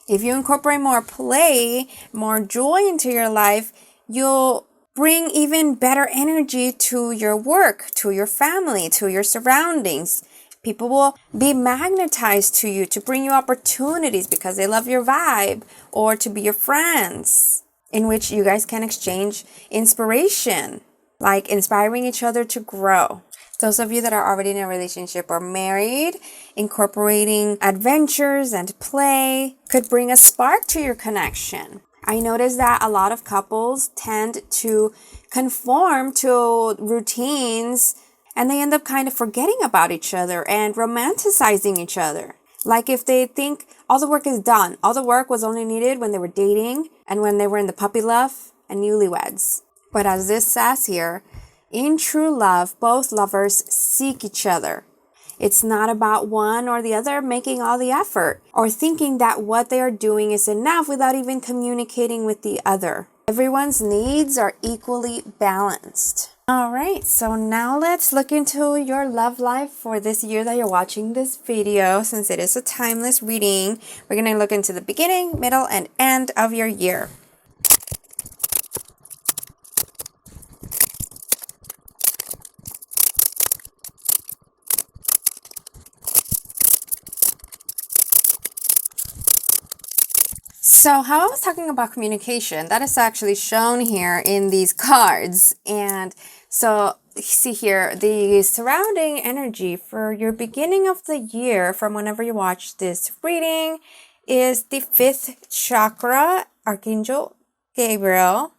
If you incorporate more play, more joy into your life, you'll bring even better energy to your work, to your family, to your surroundings. People will be magnetized to you to bring you opportunities because they love your vibe, or to be your friends, in which you guys can exchange inspiration, like inspiring each other to grow. Those of you that are already in a relationship or married, incorporating adventures and play could bring a spark to your connection. I noticed that a lot of couples tend to conform to routines and they end up kind of forgetting about each other and romanticizing each other. Like if they think all the work is done, all the work was only needed when they were dating and when they were in the puppy love and newlyweds. But as this says here, in true love, both lovers seek each other. It's not about one or the other making all the effort or thinking that what they are doing is enough without even communicating with the other. Everyone's needs are equally balanced. Alright, so now let's look into your love life for this year that you're watching this video. Since it is a timeless reading, we're going to look into the beginning, middle, and end of your year. So how I was talking about communication, that is actually shown here in these cards. And so see here, the surrounding energy for your beginning of the year from whenever you watch this reading is the 5th chakra, Archangel Gabriel.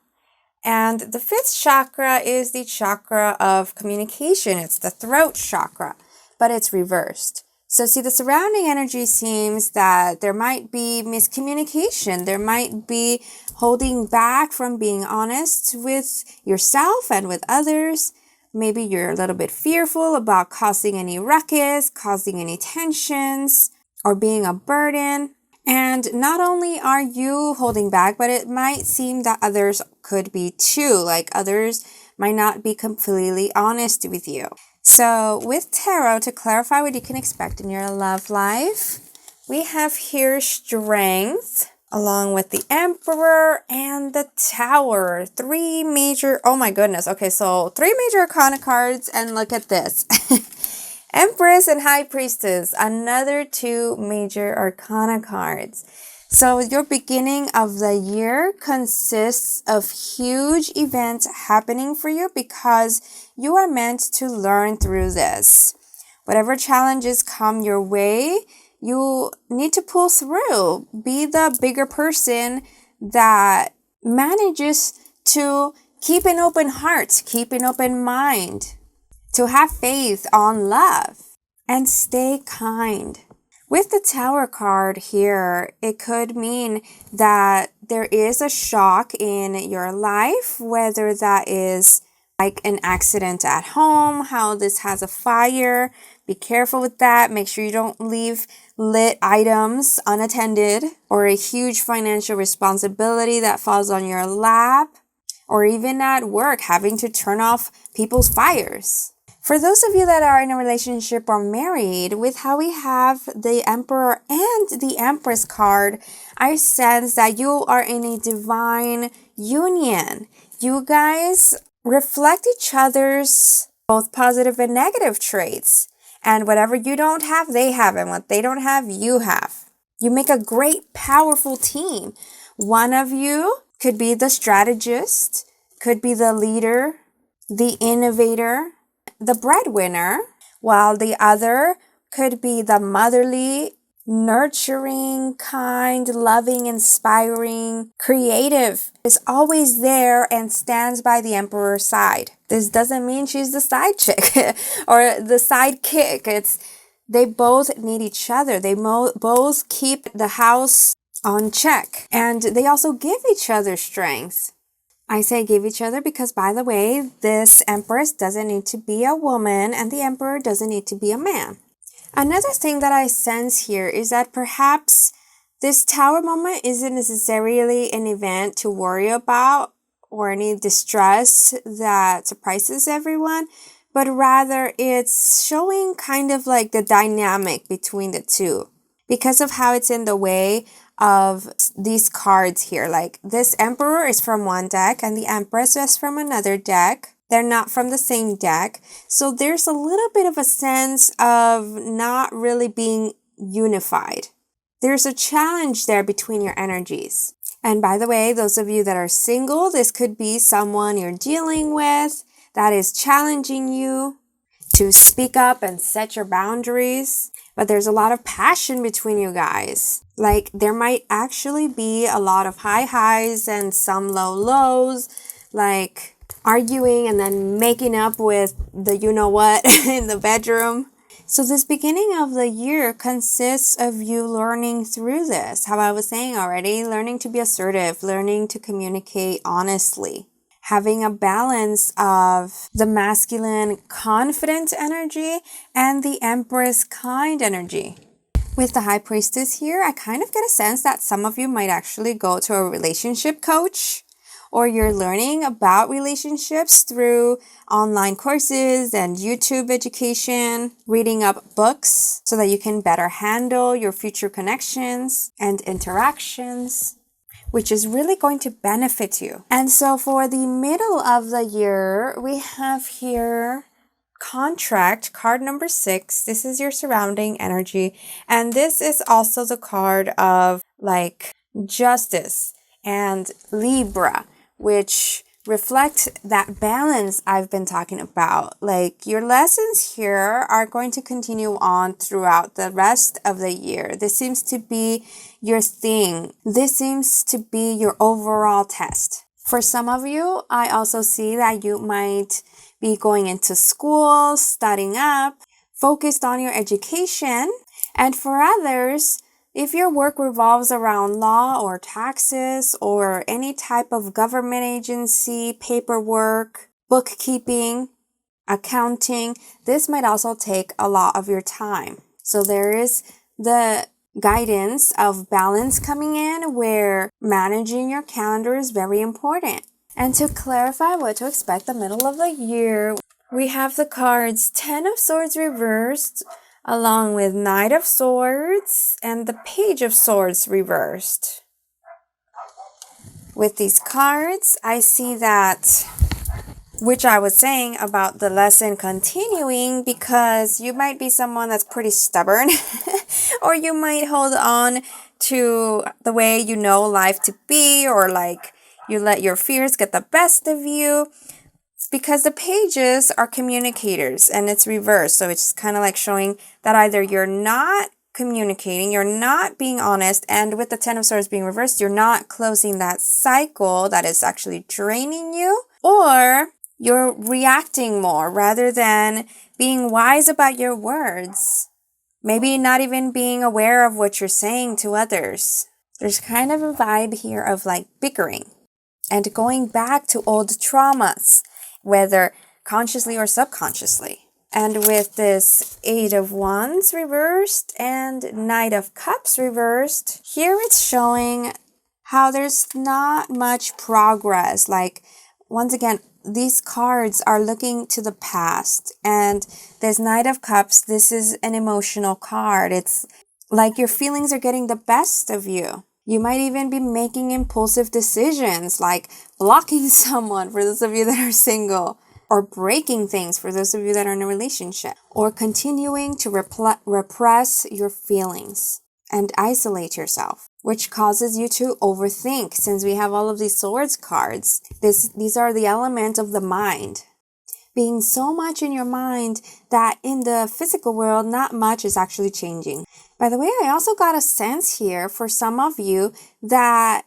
And the 5th chakra is the chakra of communication. It's the throat chakra, but it's reversed. So see, the surrounding energy seems that there might be miscommunication. There might be holding back from being honest with yourself and with others. Maybe you're a little bit fearful about causing any ruckus, causing any tensions, or being a burden. And not only are you holding back, but it might seem that others could be too. Like others might not be completely honest with you. So with tarot, to clarify what you can expect in your love life, we have here strength, along with the Emperor and the Tower. 3 major, oh my goodness. Okay, so 3 major arcana cards, and look at this. Empress and High Priestess, another 2 major arcana cards. So your beginning of the year consists of huge events happening for you because you are meant to learn through this. Whatever challenges come your way, you need to pull through. Be the bigger person that manages to keep an open heart, keep an open mind, to have faith on love, and stay kind. With the Tower card here, it could mean that there is a shock in your life, whether that is like an accident at home, how this has a fire. Be careful with that. Make sure you don't leave lit items unattended, or a huge financial responsibility that falls on your lap, or even at work, having to turn off people's fires. For those of you that are in a relationship or married, with how we have the Emperor and the Empress card, I sense that you are in a divine union. You guys reflect each other's both positive and negative traits. And whatever you don't have, they have. And what they don't have, you have. You make a great, powerful team. One of you could be the strategist, could be the leader, the innovator, the breadwinner, while the other could be the motherly, nurturing, kind, loving, inspiring, creative, is always there and stands by the Emperor's side. This doesn't mean she's the side chick or the sidekick. They both need each other. They both keep the house on check, and they also give each other strength. I say give each other because, by the way, this Empress doesn't need to be a woman and the Emperor doesn't need to be a man. Another thing that I sense here is that perhaps this Tower moment isn't necessarily an event to worry about or any distress that surprises everyone, but rather it's showing kind of like the dynamic between the two because of how it's in the way of these cards here. Like this Emperor is from one deck and the Empress is from another deck. They're not from the same deck. So there's a little bit of a sense of not really being unified. There's a challenge there between your energies. And by the way, those of you that are single, this could be someone you're dealing with that is challenging you to speak up and set your boundaries. But there's a lot of passion between you guys. Like there might actually be a lot of high highs and some low lows, like arguing and then making up with the you know what in the bedroom. So this beginning of the year consists of you learning through this. How I was saying already, learning to be assertive, learning to communicate honestly, having a balance of the masculine confident energy and the Empress kind energy. With the High Priestess here, I kind of get a sense that some of you might actually go to a relationship coach or you're learning about relationships through online courses and YouTube education, reading up books so that you can better handle your future connections and interactions, which is really going to benefit you. And so for the middle of the year, we have here contract, card number 6. This is your surrounding energy. And this is also the card of like justice and Libra, which reflect that balance I've been talking about. Like your lessons here are going to continue on throughout the rest of the year. This seems to be your thing. This seems to be your overall test. For some of you, I also see that you might be going into school, studying up, focused on your education. And for others, if your work revolves around law or taxes or any type of government agency, paperwork, bookkeeping, accounting, this might also take a lot of your time. So there is the guidance of balance coming in where managing your calendar is very important. And to clarify what to expect the middle of the year, we have the cards 10 of Swords reversed, along with Knight of Swords and the Page of Swords reversed. With these cards, I see that, which I was saying about the lesson continuing, because you might be someone that's pretty stubborn or you might hold on to the way you know life to be, or like you let your fears get the best of you, because the pages are communicators and it's reversed. So it's kind of like showing that either you're not communicating, you're not being honest, and with the 10 of Swords being reversed, you're not closing that cycle that is actually draining you, or you're reacting more rather than being wise about your words. Maybe not even being aware of what you're saying to others. There's kind of a vibe here of like bickering and going back to old traumas, whether consciously or subconsciously. And with this 8 of Wands reversed and Knight of Cups reversed, here it's showing how there's not much progress. Like, once again, these cards are looking to the past. And this Knight of Cups, this is an emotional card. It's like your feelings are getting the best of you. You might even be making impulsive decisions, like blocking someone for those of you that are single, or breaking things for those of you that are in a relationship, or continuing to repress your feelings and isolate yourself, which causes you to overthink. Since we have all of these swords cards, these are the element of the mind. Being so much in your mind that in the physical world, not much is actually changing. By the way, I also got a sense here for some of you that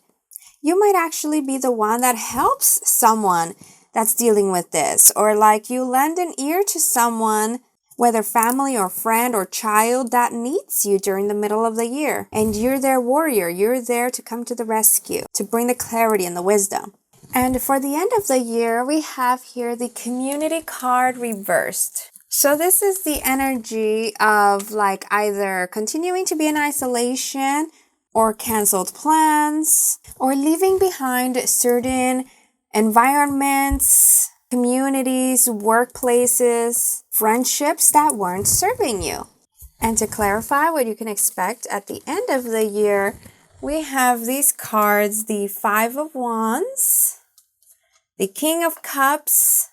you might actually be the one that helps someone that's dealing with this, or like you lend an ear to someone, whether family or friend or child, that needs you during the middle of the year. And you're their warrior. You're there to come to the rescue, to bring the clarity and the wisdom. And for the end of the year, we have here the community card reversed. So this is the energy of like either continuing to be in isolation or canceled plans, or leaving behind certain environments, communities, workplaces, friendships that weren't serving you. And to clarify what you can expect at the end of the year, we have these cards, the 5 of Wands, the King of Cups,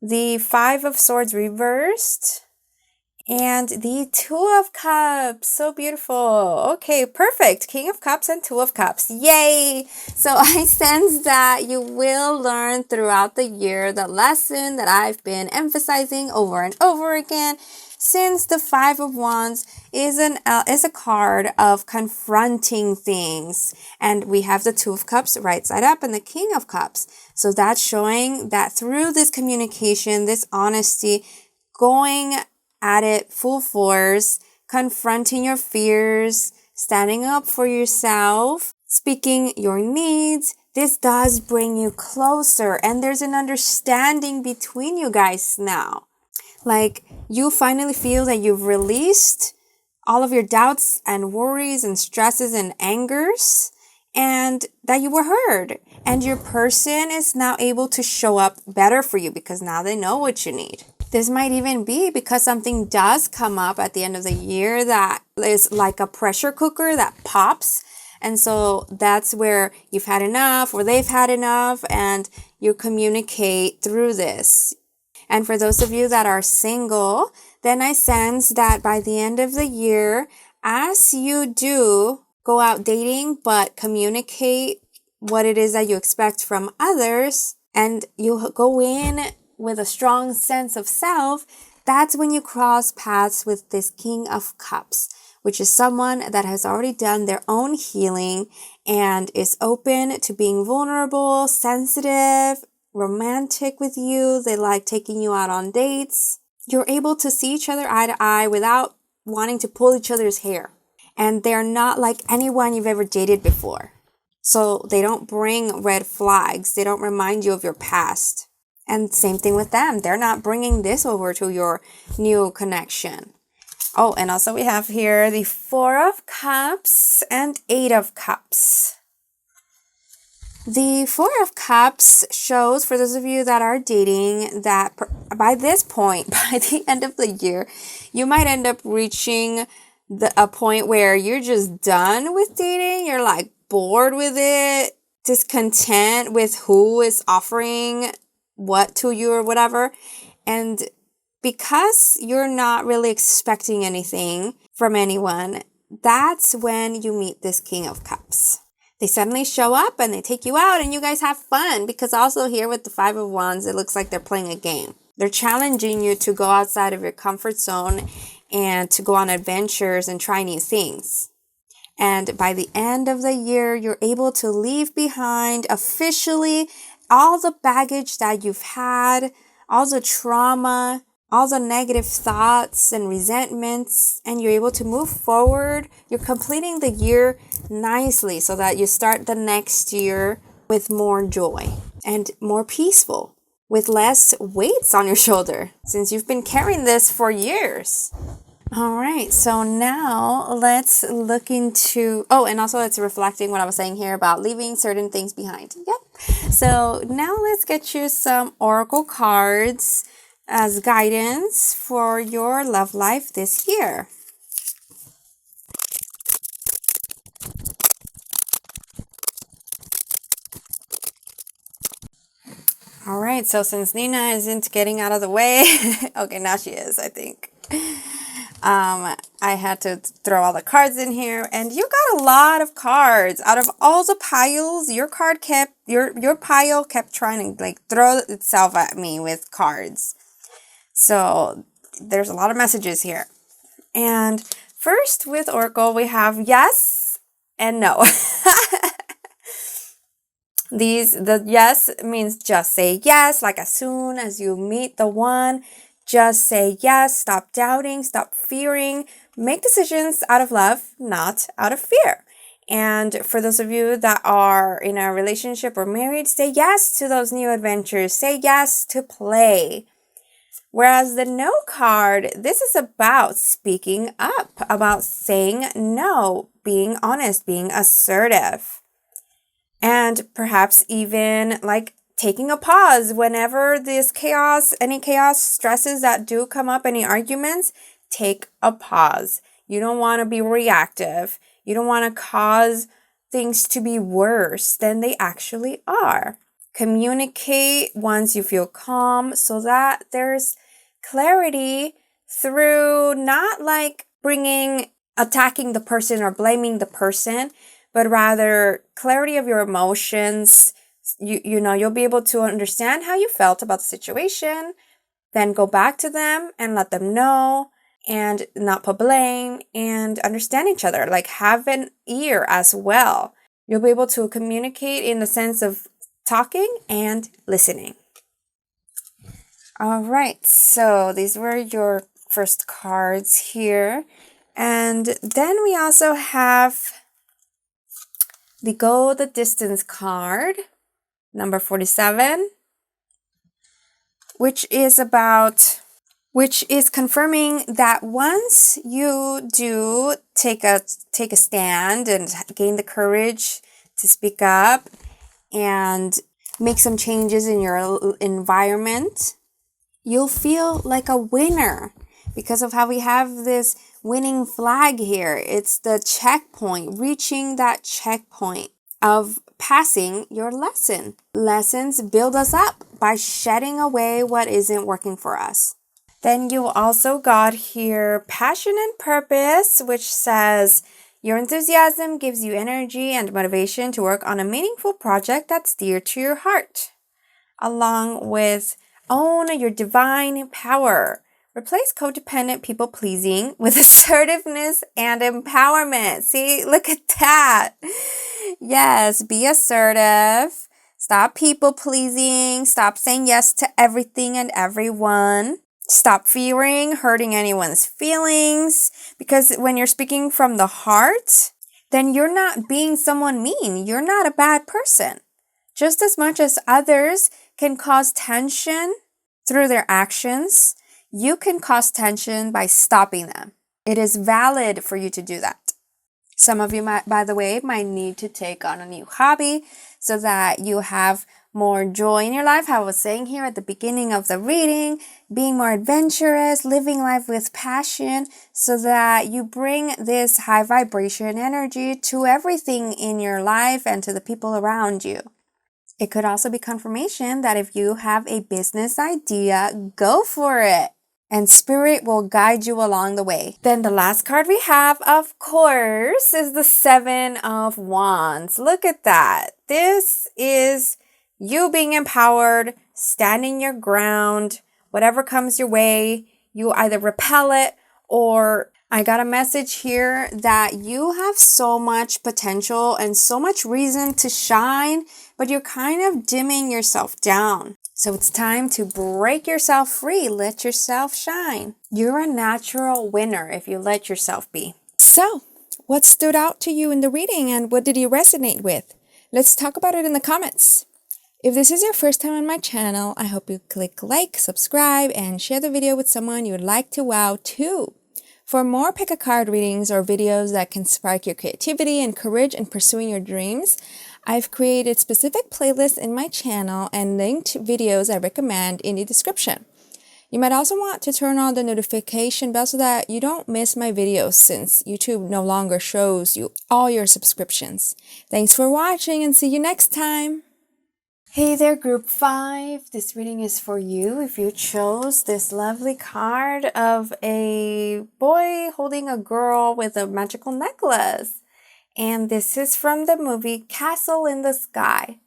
the 5 of Swords reversed, and the 2 of Cups. So beautiful. Okay, perfect. King of Cups and 2 of Cups. Yay! So I sense that you will learn throughout the year the lesson that I've been emphasizing over and over again, since the 5 of Wands is a card of confronting things. And we have the 2 of Cups right side up and the King of Cups. So that's showing that through this communication, this honesty, going at it full force, confronting your fears, standing up for yourself, speaking your needs, this does bring you closer. And there's an understanding between you guys now. Like, you finally feel that you've released all of your doubts and worries and stresses and angers, and that you were heard. And your person is now able to show up better for you because now they know what you need. This might even be because something does come up at the end of the year that is like a pressure cooker that pops. And so that's where you've had enough or they've had enough and you communicate through this. And for those of you that are single, then I sense that by the end of the year, as you do go out dating, but communicate what it is that you expect from others, and you go in with a strong sense of self, that's when you cross paths with this King of Cups, which is someone that has already done their own healing and is open to being vulnerable, sensitive, romantic with you. They like taking you out on dates. You're able to see each other eye to eye without wanting to pull each other's hair. And they're not like anyone you've ever dated before. So they don't bring red flags. They don't remind you of your past. And same thing with them. They're not bringing this over to your new connection. Oh, and also we have here the Four of Cups and Eight of Cups. The Four of Cups shows, for those of you that are dating, that by this point, by the end of the year, you might end up reaching a point where you're just done with dating. You're like bored with it, discontent with who is offering what to you or whatever. And because you're not really expecting anything from anyone, that's when you meet this King of Cups. They suddenly show up and they take you out and you guys have fun, because also here with the Five of Wands, it looks like they're playing a game. They're challenging you to go outside of your comfort zone and to go on adventures and try new things. And by the end of the year, you're able to leave behind officially all the baggage that you've had, all the trauma, all the negative thoughts and resentments, and you're able to move forward. You're completing the year nicely so that you start the next year with more joy and more peaceful, with less weights on your shoulder, since you've been carrying this for years. All right, so now let's look into, and also it's reflecting what I was saying here about leaving certain things behind. Yep. So now let's get you some oracle cards as guidance for your love life this year. All right, so since Nina isn't getting out of the way, okay, now she is, I think. I had to throw all the cards in here, and you got a lot of cards. Out of all the piles, your pile kept trying to like throw itself at me with cards. So there's a lot of messages here. And first with Oracle, we have yes and no. The yes means just say yes, like as soon as you meet the one, just say yes, stop doubting, stop fearing, make decisions out of love, not out of fear. And for those of you that are in a relationship or married, say yes to those new adventures, say yes to play. Whereas the no card, this is about speaking up, about saying no, being honest, being assertive. And perhaps even like taking a pause whenever this chaos, any chaos, stresses that do come up, any arguments, take a pause. You don't want to be reactive. You don't want to cause things to be worse than they actually are. Communicate once you feel calm so that there's clarity through not like attacking the person or blaming the person, but rather clarity of your emotions. You'll be able to understand how you felt about the situation, then go back to them and let them know and not put blame and understand each other, like have an ear as well. You'll be able to communicate in the sense of talking and listening. All right, so these were your first cards here. And then we also have the Go the Distance card, number 47, which is confirming that once you do take a stand and gain the courage to speak up and make some changes in your environment, you'll feel like a winner because of how we have this winning flag here. It's the checkpoint, reaching that checkpoint of passing your lesson. Lessons build us up by shedding away what isn't working for us. Then you also got here passion and purpose, which says your enthusiasm gives you energy and motivation to work on a meaningful project that's dear to your heart. Along with own your divine power. Replace codependent people-pleasing with assertiveness and empowerment. See, look at that. Yes, be assertive. Stop people-pleasing. Stop saying yes to everything and everyone. Stop fearing hurting anyone's feelings. Because when you're speaking from the heart, then you're not being someone mean. You're not a bad person. Just as much as others can cause tension through their actions, you can cause tension by stopping them. It is valid for you to do that. Some of you might, by the way, might need to take on a new hobby so that you have more joy in your life. I was saying here at the beginning of the reading, being more adventurous, living life with passion so that you bring this high vibration energy to everything in your life and to the people around you. It could also be confirmation that if you have a business idea, go for it. And spirit will guide you along the way. Then the last card we have, of course, is the Seven of Wands. Look at that. This is you being empowered, standing your ground. Whatever comes your way, you either repel it or I got a message here that you have so much potential and so much reason to shine, but you're kind of dimming yourself down. So it's time to break yourself free. Let yourself shine. You're a natural winner if you let yourself be. So, what stood out to you in the reading and what did you resonate with? Let's talk about it in the comments. If this is your first time on my channel, I hope you click like, subscribe, and share the video with someone you would like to wow too. For more pick a card readings or videos that can spark your creativity and courage in pursuing your dreams, I've created specific playlists in my channel and linked videos I recommend in the description. You might also want to turn on the notification bell so that you don't miss my videos since YouTube no longer shows you all your subscriptions. Thanks for watching and see you next time! Hey there, Group 5. This reading is for you if you chose this lovely card of a boy holding a girl with a magical necklace. And this is from the movie Castle in the Sky.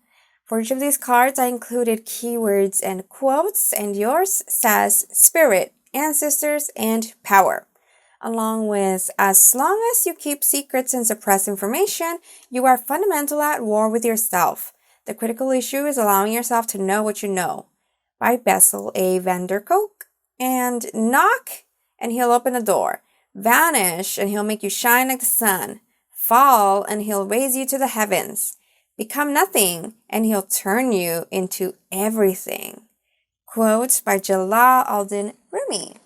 For each of these cards, I included keywords and quotes, and yours says spirit, ancestors, and power. Along with, as long as you keep secrets and suppress information, you are fundamentally at war with yourself. The critical issue is allowing yourself to know what you know. By Bessel A. van der Kolk. And knock, and he'll open the door. Vanish, and he'll make you shine like the sun. Fall, and he'll raise you to the heavens. Become nothing, and he'll turn you into everything. Quote by Jalal al-Din Rumi.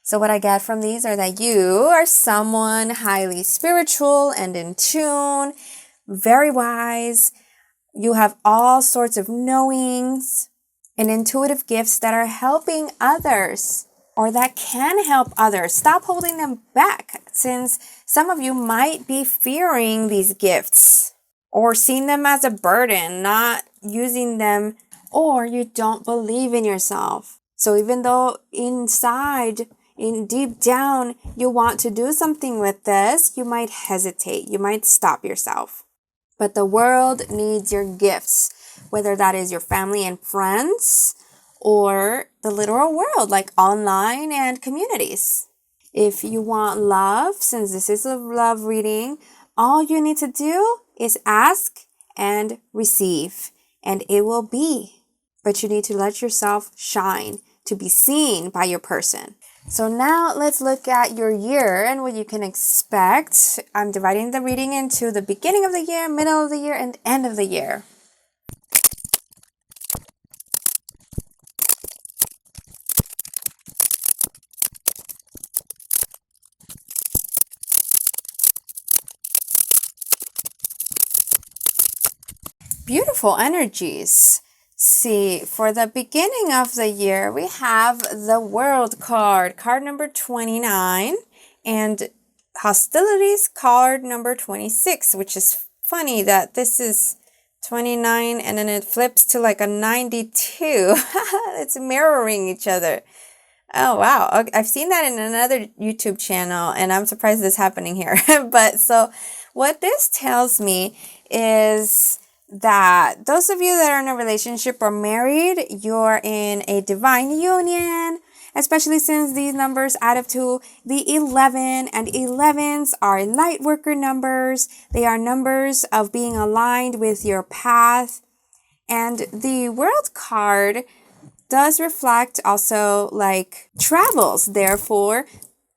So what I get from these are that you are someone highly spiritual and in tune, very wise. You have all sorts of knowings and intuitive gifts that are helping others or that can help others. Stop holding them back, since some of you might be fearing these gifts or seeing them as a burden, not using them, or you don't believe in yourself. So even though inside, deep down, you want to do something with this, you might hesitate. You might stop yourself. But the world needs your gifts, whether that is your family and friends or the literal world, like online and communities. If you want love, since this is a love reading, all you need to do is ask and receive, and it will be. But you need to let yourself shine to be seen by your person. So now let's look at your year and what you can expect. I'm dividing the reading into the beginning of the year, middle of the year, and end of the year. beautiful energies. See, for the beginning of the year, we have the World card, card number 29, and Hostilities card number 26, which is funny that this is 29 and then it flips to like a 92. It's mirroring each other. Oh, wow. I've seen that in another YouTube channel, and I'm surprised this is happening here. But so what this tells me is that those of you that are in a relationship or married, you're in a divine union, especially since these numbers add up to the 11, and 11s are light worker numbers. They are numbers of being aligned with your path. And the World card does reflect also like travels. Therefore,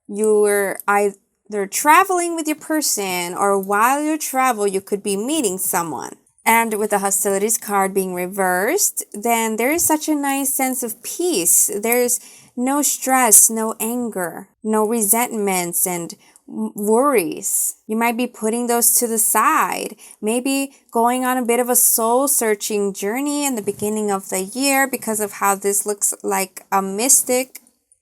you're either traveling with your person, or while you travel, you could be meeting someone. And with the Hostilities card being reversed, then there is such a nice sense of peace. There's no stress, no anger, no resentments and worries. You might be putting those to the side, maybe going on a bit of a soul-searching journey in the beginning of the year because of how this looks like a mystic.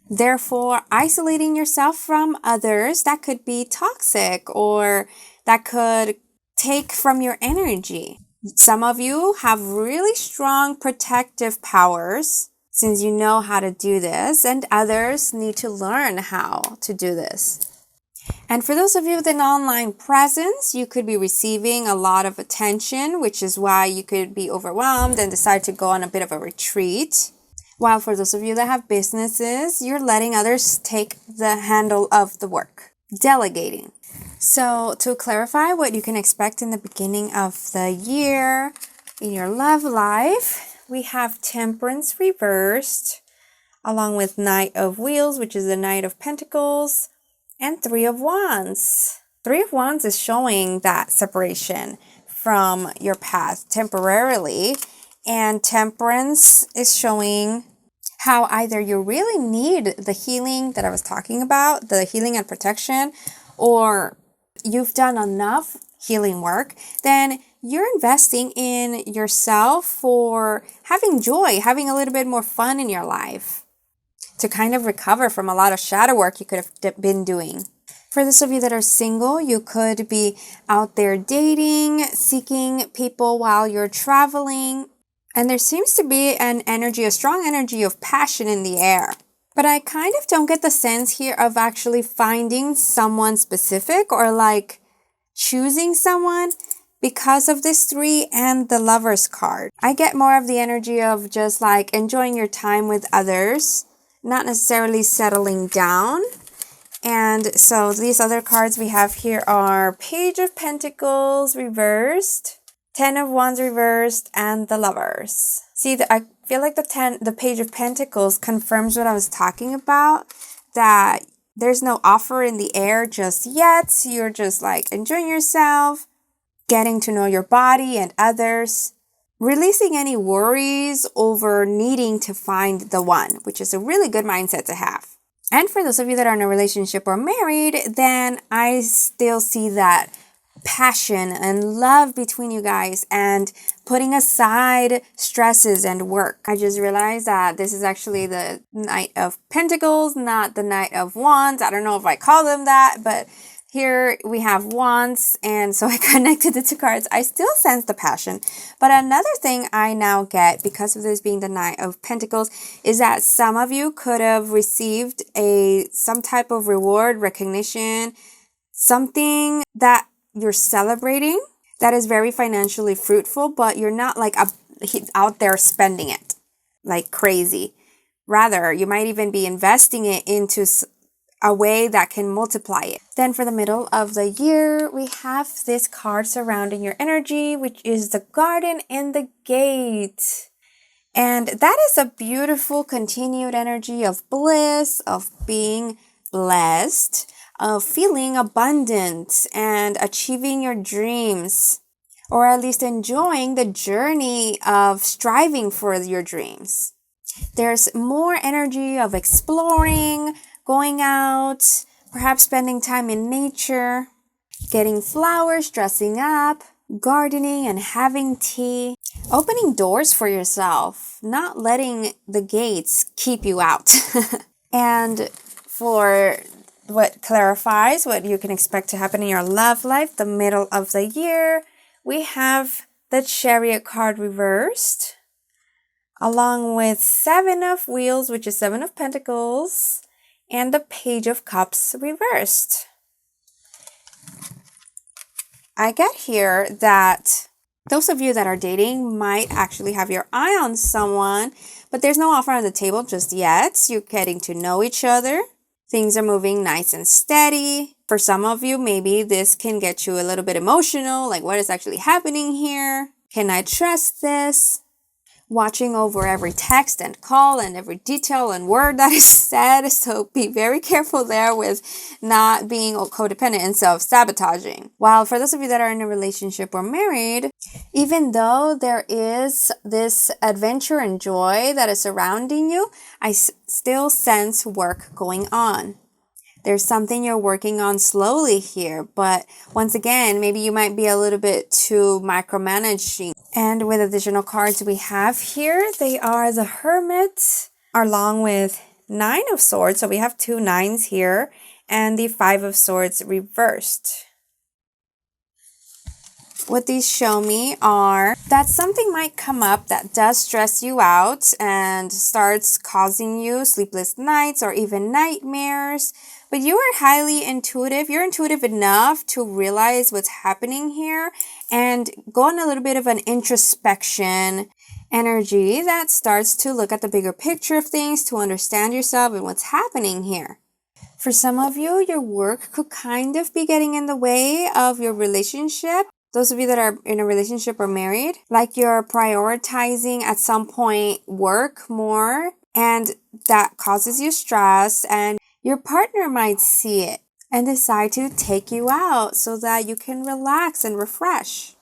Therefore, isolating yourself from others that could be toxic or that could take from your energy. Some of you have really strong protective powers since you know how to do this, and others need to learn how to do this. And for those of you with an online presence, you could be receiving a lot of attention, which is why you could be overwhelmed and decide to go on a bit of a retreat. While for those of you that have businesses, you're letting others take the handle of the work, delegating. So to clarify what you can expect in the beginning of the year in your love life, we have Temperance reversed, along with Knight of Wheels, which is the Knight of Pentacles, and Three of Wands. Three of Wands is showing that separation from your path temporarily, and Temperance is showing how either you really need the healing that I was talking about, the healing and protection, or you've done enough healing work, then you're investing in yourself for having joy, having a little bit more fun in your life to kind of recover from a lot of shadow work you could have been doing. For those of you that are single, you could be out there dating, seeking people while you're traveling, and there seems to be an energy, a strong energy of passion in the air. But I kind of don't get the sense here of actually finding someone specific or like choosing someone because of this 3 and the Lovers card. I get more of the energy of just like enjoying your time with others, not necessarily settling down. And so these other cards we have here are Page of Pentacles reversed, 10 of Wands reversed, and the Lovers. See, I feel like the Page of Pentacles confirms what I was talking about, that there's no offer in the air just yet. You're just like enjoying yourself, getting to know your body and others, releasing any worries over needing to find the one, which is a really good mindset to have. And for those of you that are in a relationship or married, then I still see that passion and love between you guys and putting aside stresses and work. I just realized that this is actually the Knight of Pentacles, not the Knight of Wands. I don't know if I call them that, but here we have Wands, and so I connected the 2 cards. I still sense the passion. But another thing I now get, because of this being the Knight of Pentacles, is that some of you could have received some type of reward, recognition, something that you're celebrating that is very financially fruitful, but you're not like out there spending it like crazy. Rather, you might even be investing it into a way that can multiply it. Then for the middle of the year, we have this card surrounding your energy, which is the Garden and the Gate. And that is a beautiful continued energy of bliss, of being blessed, of feeling abundant and achieving your dreams, or at least enjoying the journey of striving for your dreams. There's more energy of exploring, going out, perhaps spending time in nature, getting flowers, dressing up, gardening and having tea, opening doors for yourself, not letting the gates keep you out. And for what clarifies what you can expect to happen in your love life, the middle of the year, we have the Chariot card reversed, along with 7 of Wheels, which is 7 of Pentacles, and the Page of Cups reversed. I get here that those of you that are dating might actually have your eye on someone, but there's no offer on the table just yet. You're getting to know each other. Things are moving nice and steady. For some of you, maybe this can get you a little bit emotional, like what is actually happening here? Can I trust this? Watching over every text and call and every detail and word that is said. So be very careful there with not being codependent and self-sabotaging. While for those of you that are in a relationship or married, even though there is this adventure and joy that is surrounding you, I still sense work going on. There's something you're working on slowly here, but once again, maybe you might be a little bit too micromanaging. And with additional cards we have here, they are the Hermit, along with 9 of Swords. So we have 2 9s here, and the 5 of Swords reversed. What these show me are that something might come up that does stress you out and starts causing you sleepless nights or even nightmares. But you are highly intuitive. You're intuitive enough to realize what's happening here and go on a little bit of an introspection energy that starts to look at the bigger picture of things, to understand yourself and what's happening here. For some of you, your work could kind of be getting in the way of your relationship. Those of you that are in a relationship or married, like you're prioritizing at some point work more, and that causes you stress, and your partner might see it and decide to take you out so that you can relax and refresh.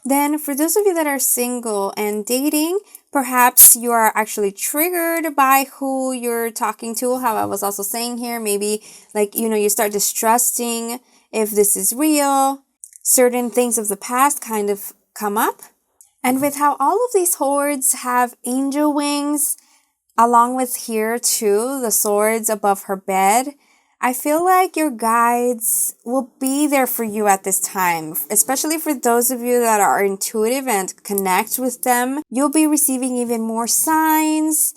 Then for those of you that are single and dating, perhaps you are actually triggered by who you're talking to. How I was also saying here, maybe like, you start distrusting if this is real. Certain things of the past kind of come up. And with how all of these swords have angel wings, along with here too, the swords above her bed, I feel like your guides will be there for you at this time, especially for those of you that are intuitive and connect with them. You'll be receiving even more signs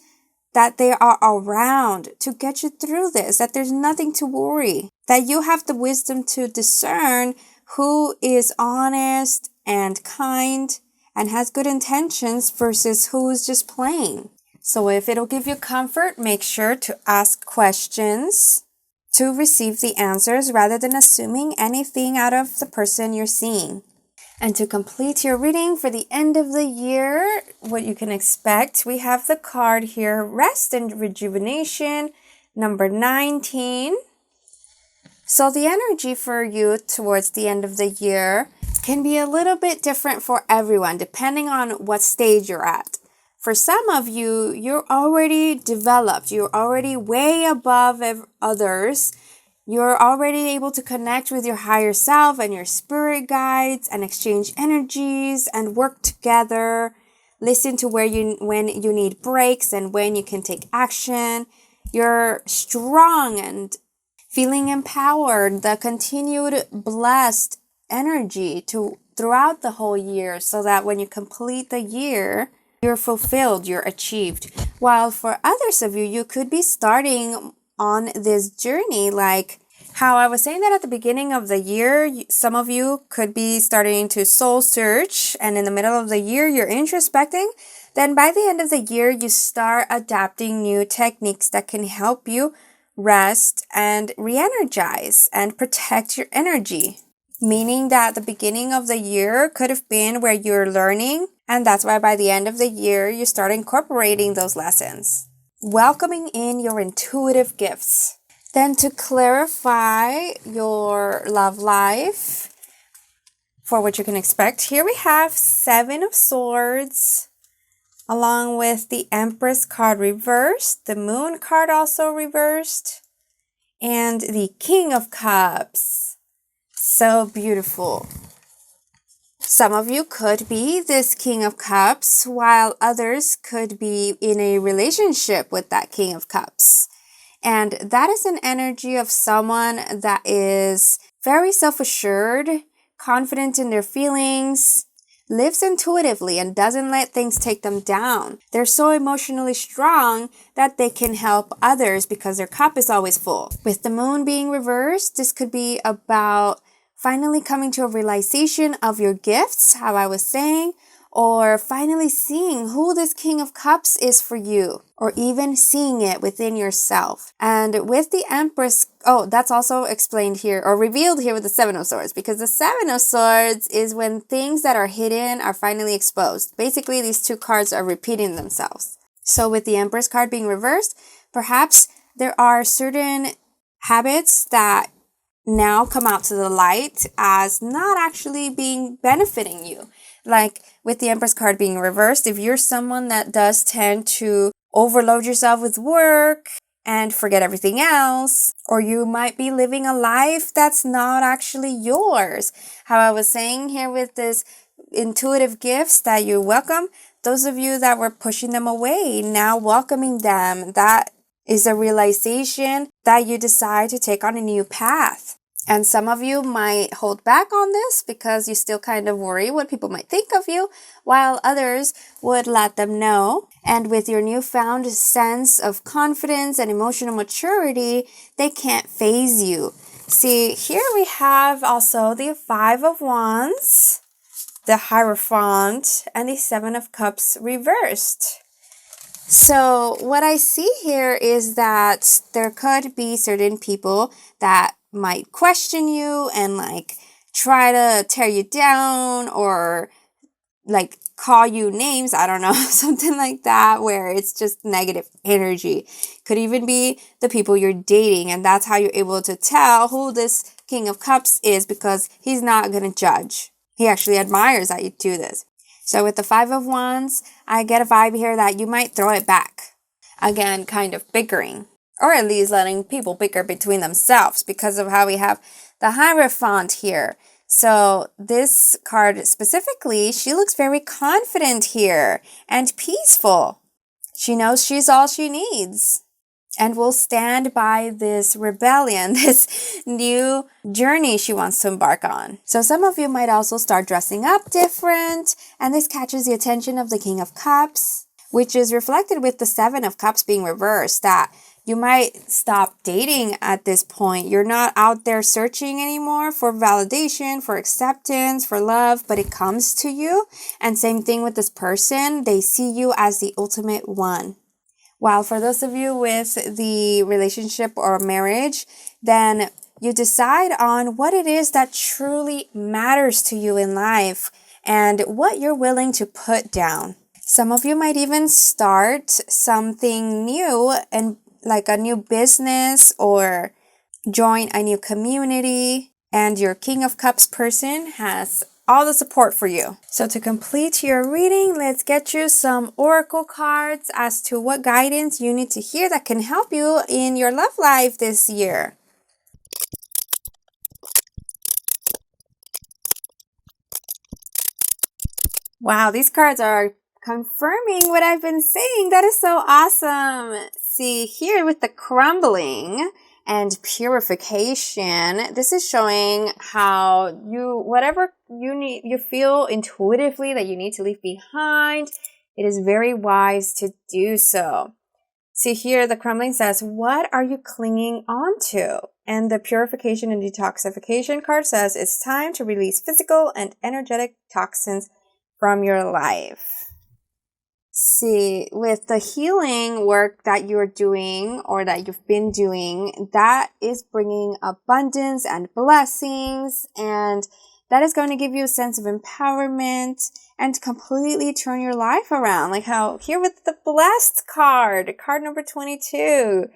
that they are around to get you through this, that there's nothing to worry, that you have the wisdom to discern who is honest and kind and has good intentions versus who's just playing. So if it'll give you comfort, make sure to ask questions to receive the answers rather than assuming anything out of the person you're seeing. And to complete your reading for the end of the year, what you can expect, we have the card here, Rest and Rejuvenation, number 19. So the energy for you towards the end of the year can be a little bit different for everyone, depending on what stage you're at. For some of you, you're already developed. You're already way above others. You're already able to connect with your higher self and your spirit guides and exchange energies and work together. Listen to when you need breaks and when you can take action. You're strong and feeling empowered, the continued blessed energy throughout the whole year, so that when you complete the year, you're fulfilled, you're achieved. While for others of you, you could be starting on this journey, like how I was saying that at the beginning of the year, some of you could be starting to soul search, and in the middle of the year, you're introspecting. Then by the end of the year, you start adapting new techniques that can help you rest and re-energize and protect your energy. Meaning that the beginning of the year could have been where you're learning, and that's why by the end of the year, you start incorporating those lessons. Welcoming in your intuitive gifts. Then to clarify your love life for what you can expect, here we have 7 of Swords, along with the Empress card reversed, the Moon card also reversed, and the King of Cups. So beautiful. Some of you could be this King of Cups, while others could be in a relationship with that King of Cups. And that is an energy of someone that is very self-assured, confident in their feelings, lives intuitively and doesn't let things take them down. They're so emotionally strong that they can help others because their cup is always full. With the moon being reversed, this could be about finally coming to a realization of your gifts, how I was saying, or finally seeing who this King of Cups is for you, or even seeing it within yourself. And with the Empress, that's also explained here, or revealed here with the Seven of Swords, because the Seven of Swords is when things that are hidden are finally exposed. Basically, these two cards are repeating themselves. So with the Empress card being reversed, perhaps there are certain habits that now come out to the light as not actually being benefiting you. Like with the Empress card being reversed, if you're someone that does tend to overload yourself with work and forget everything else, or you might be living a life that's not actually yours. How I was saying here with this intuitive gifts that you welcome, those of you that were pushing them away, now welcoming them, that is a realization that you decide to take on a new path. And some of you might hold back on this because you still kind of worry what people might think of you, while others would let them know. And with your newfound sense of confidence and emotional maturity, they can't faze you. See, here we have also the Five of Wands, the Hierophant, and the Seven of Cups reversed. So what I see here is that there could be certain people that might question you and like try to tear you down or like call you names. I don't know, something like that, where it's just negative energy. Could even be the people you're dating, and that's how you're able to tell who this King of Cups is, because he's not going to judge. He actually admires that you do this. So with the Five of Wands, I get a vibe here that you might throw it back. Again, kind of bickering, or at least letting people bicker between themselves because of how we have the Hierophant here. So this card specifically, she looks very confident here and peaceful. She knows she's all she needs and will stand by this rebellion, this new journey she wants to embark on. So some of you might also start dressing up different, and this catches the attention of the King of Cups, which is reflected with the Seven of Cups being reversed, that you might stop dating at this point. You're not out there searching anymore for validation, for acceptance, for love, but it comes to you. And same thing with this person. They see you as the ultimate one. While for those of you with the relationship or marriage, then you decide on what it is that truly matters to you in life and what you're willing to put down. Some of you might even start something new, and like a new business, or join a new community, and your King of Cups person has all the support for you. So to complete your reading, let's get you some oracle cards as to what guidance you need to hear that can help you in your love life this year. Wow, these cards are confirming what I've been saying. That is so awesome. See, here with the crumbling and purification, this is showing how whatever you feel intuitively that you need to leave behind, it is very wise to do so. See here, the crumbling says, what are you clinging on to? And the purification and detoxification card says, it's time to release physical and energetic toxins from your life. See, with the healing work that you're doing or that you've been doing, that is bringing abundance and blessings, and that is going to give you a sense of empowerment and completely turn your life around. Like how here with the blessed card number 22.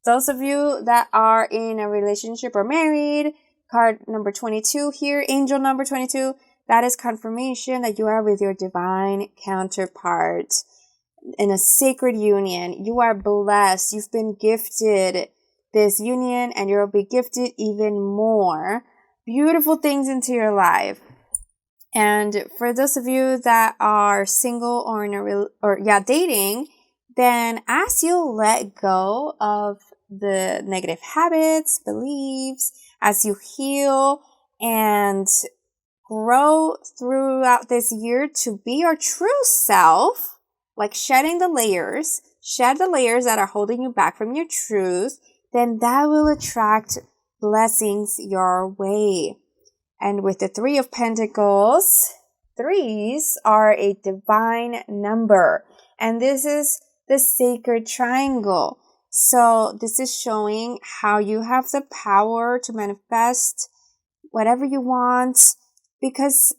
Those of you that are in a relationship or married, card number 22 here, angel number 22. That is confirmation that you are with your divine counterpart in a sacred union. You are blessed. You've been gifted this union, and you'll be gifted even more beautiful things into your life. And for those of you that are single or in a dating, then as you let go of the negative habits, beliefs, as you heal and grow throughout this year to be your true self, like shedding the layers, shed the layers that are holding you back from your truth, then that will attract blessings your way. And with the Three of Pentacles, threes are a divine number. And this is the sacred triangle. So this is showing how you have the power to manifest whatever you want because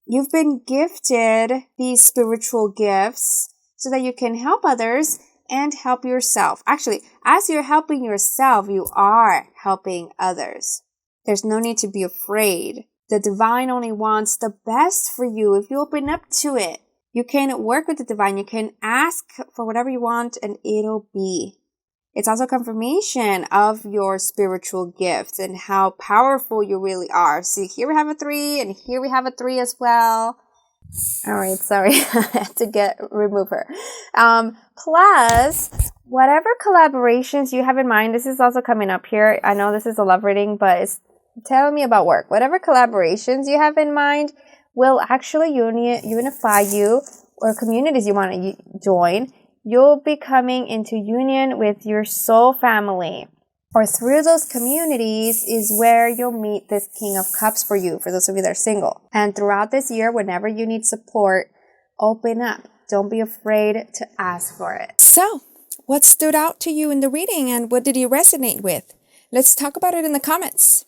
you've been gifted these spiritual gifts so that you can help others and help yourself. Actually, as you're helping yourself, you are helping others. There's no need to be afraid. The divine only wants the best for you if you open up to it. You can work with the divine. You can ask for whatever you want and it'll be. It's also confirmation of your spiritual gifts and how powerful you really are. See, here we have a 3 and here we have a 3 as well. All right, sorry, I had to remove her. Plus, whatever collaborations you have in mind, this is also coming up here. I know this is a love reading, but it's telling me about work. Whatever collaborations you have in mind will actually unify you, or communities you want to join. You'll be coming into union with your soul family. Or through those communities is where you'll meet this King of Cups for you, for those of you that are single. And throughout this year, whenever you need support, open up. Don't be afraid to ask for it. So, what stood out to you in the reading and what did you resonate with? Let's talk about it in the comments.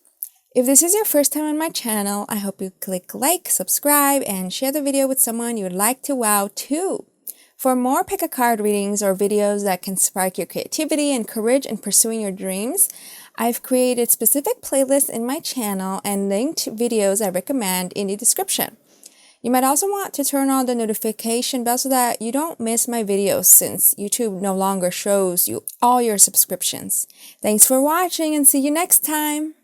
If this is your first time on my channel, I hope you click like, subscribe, and share the video with someone you'd like to wow too. For more pick a card readings or videos that can spark your creativity and courage in pursuing your dreams, I've created specific playlists in my channel and linked videos I recommend in the description. You might also want to turn on the notification bell so that you don't miss my videos since YouTube no longer shows you all your subscriptions. Thanks for watching and see you next time!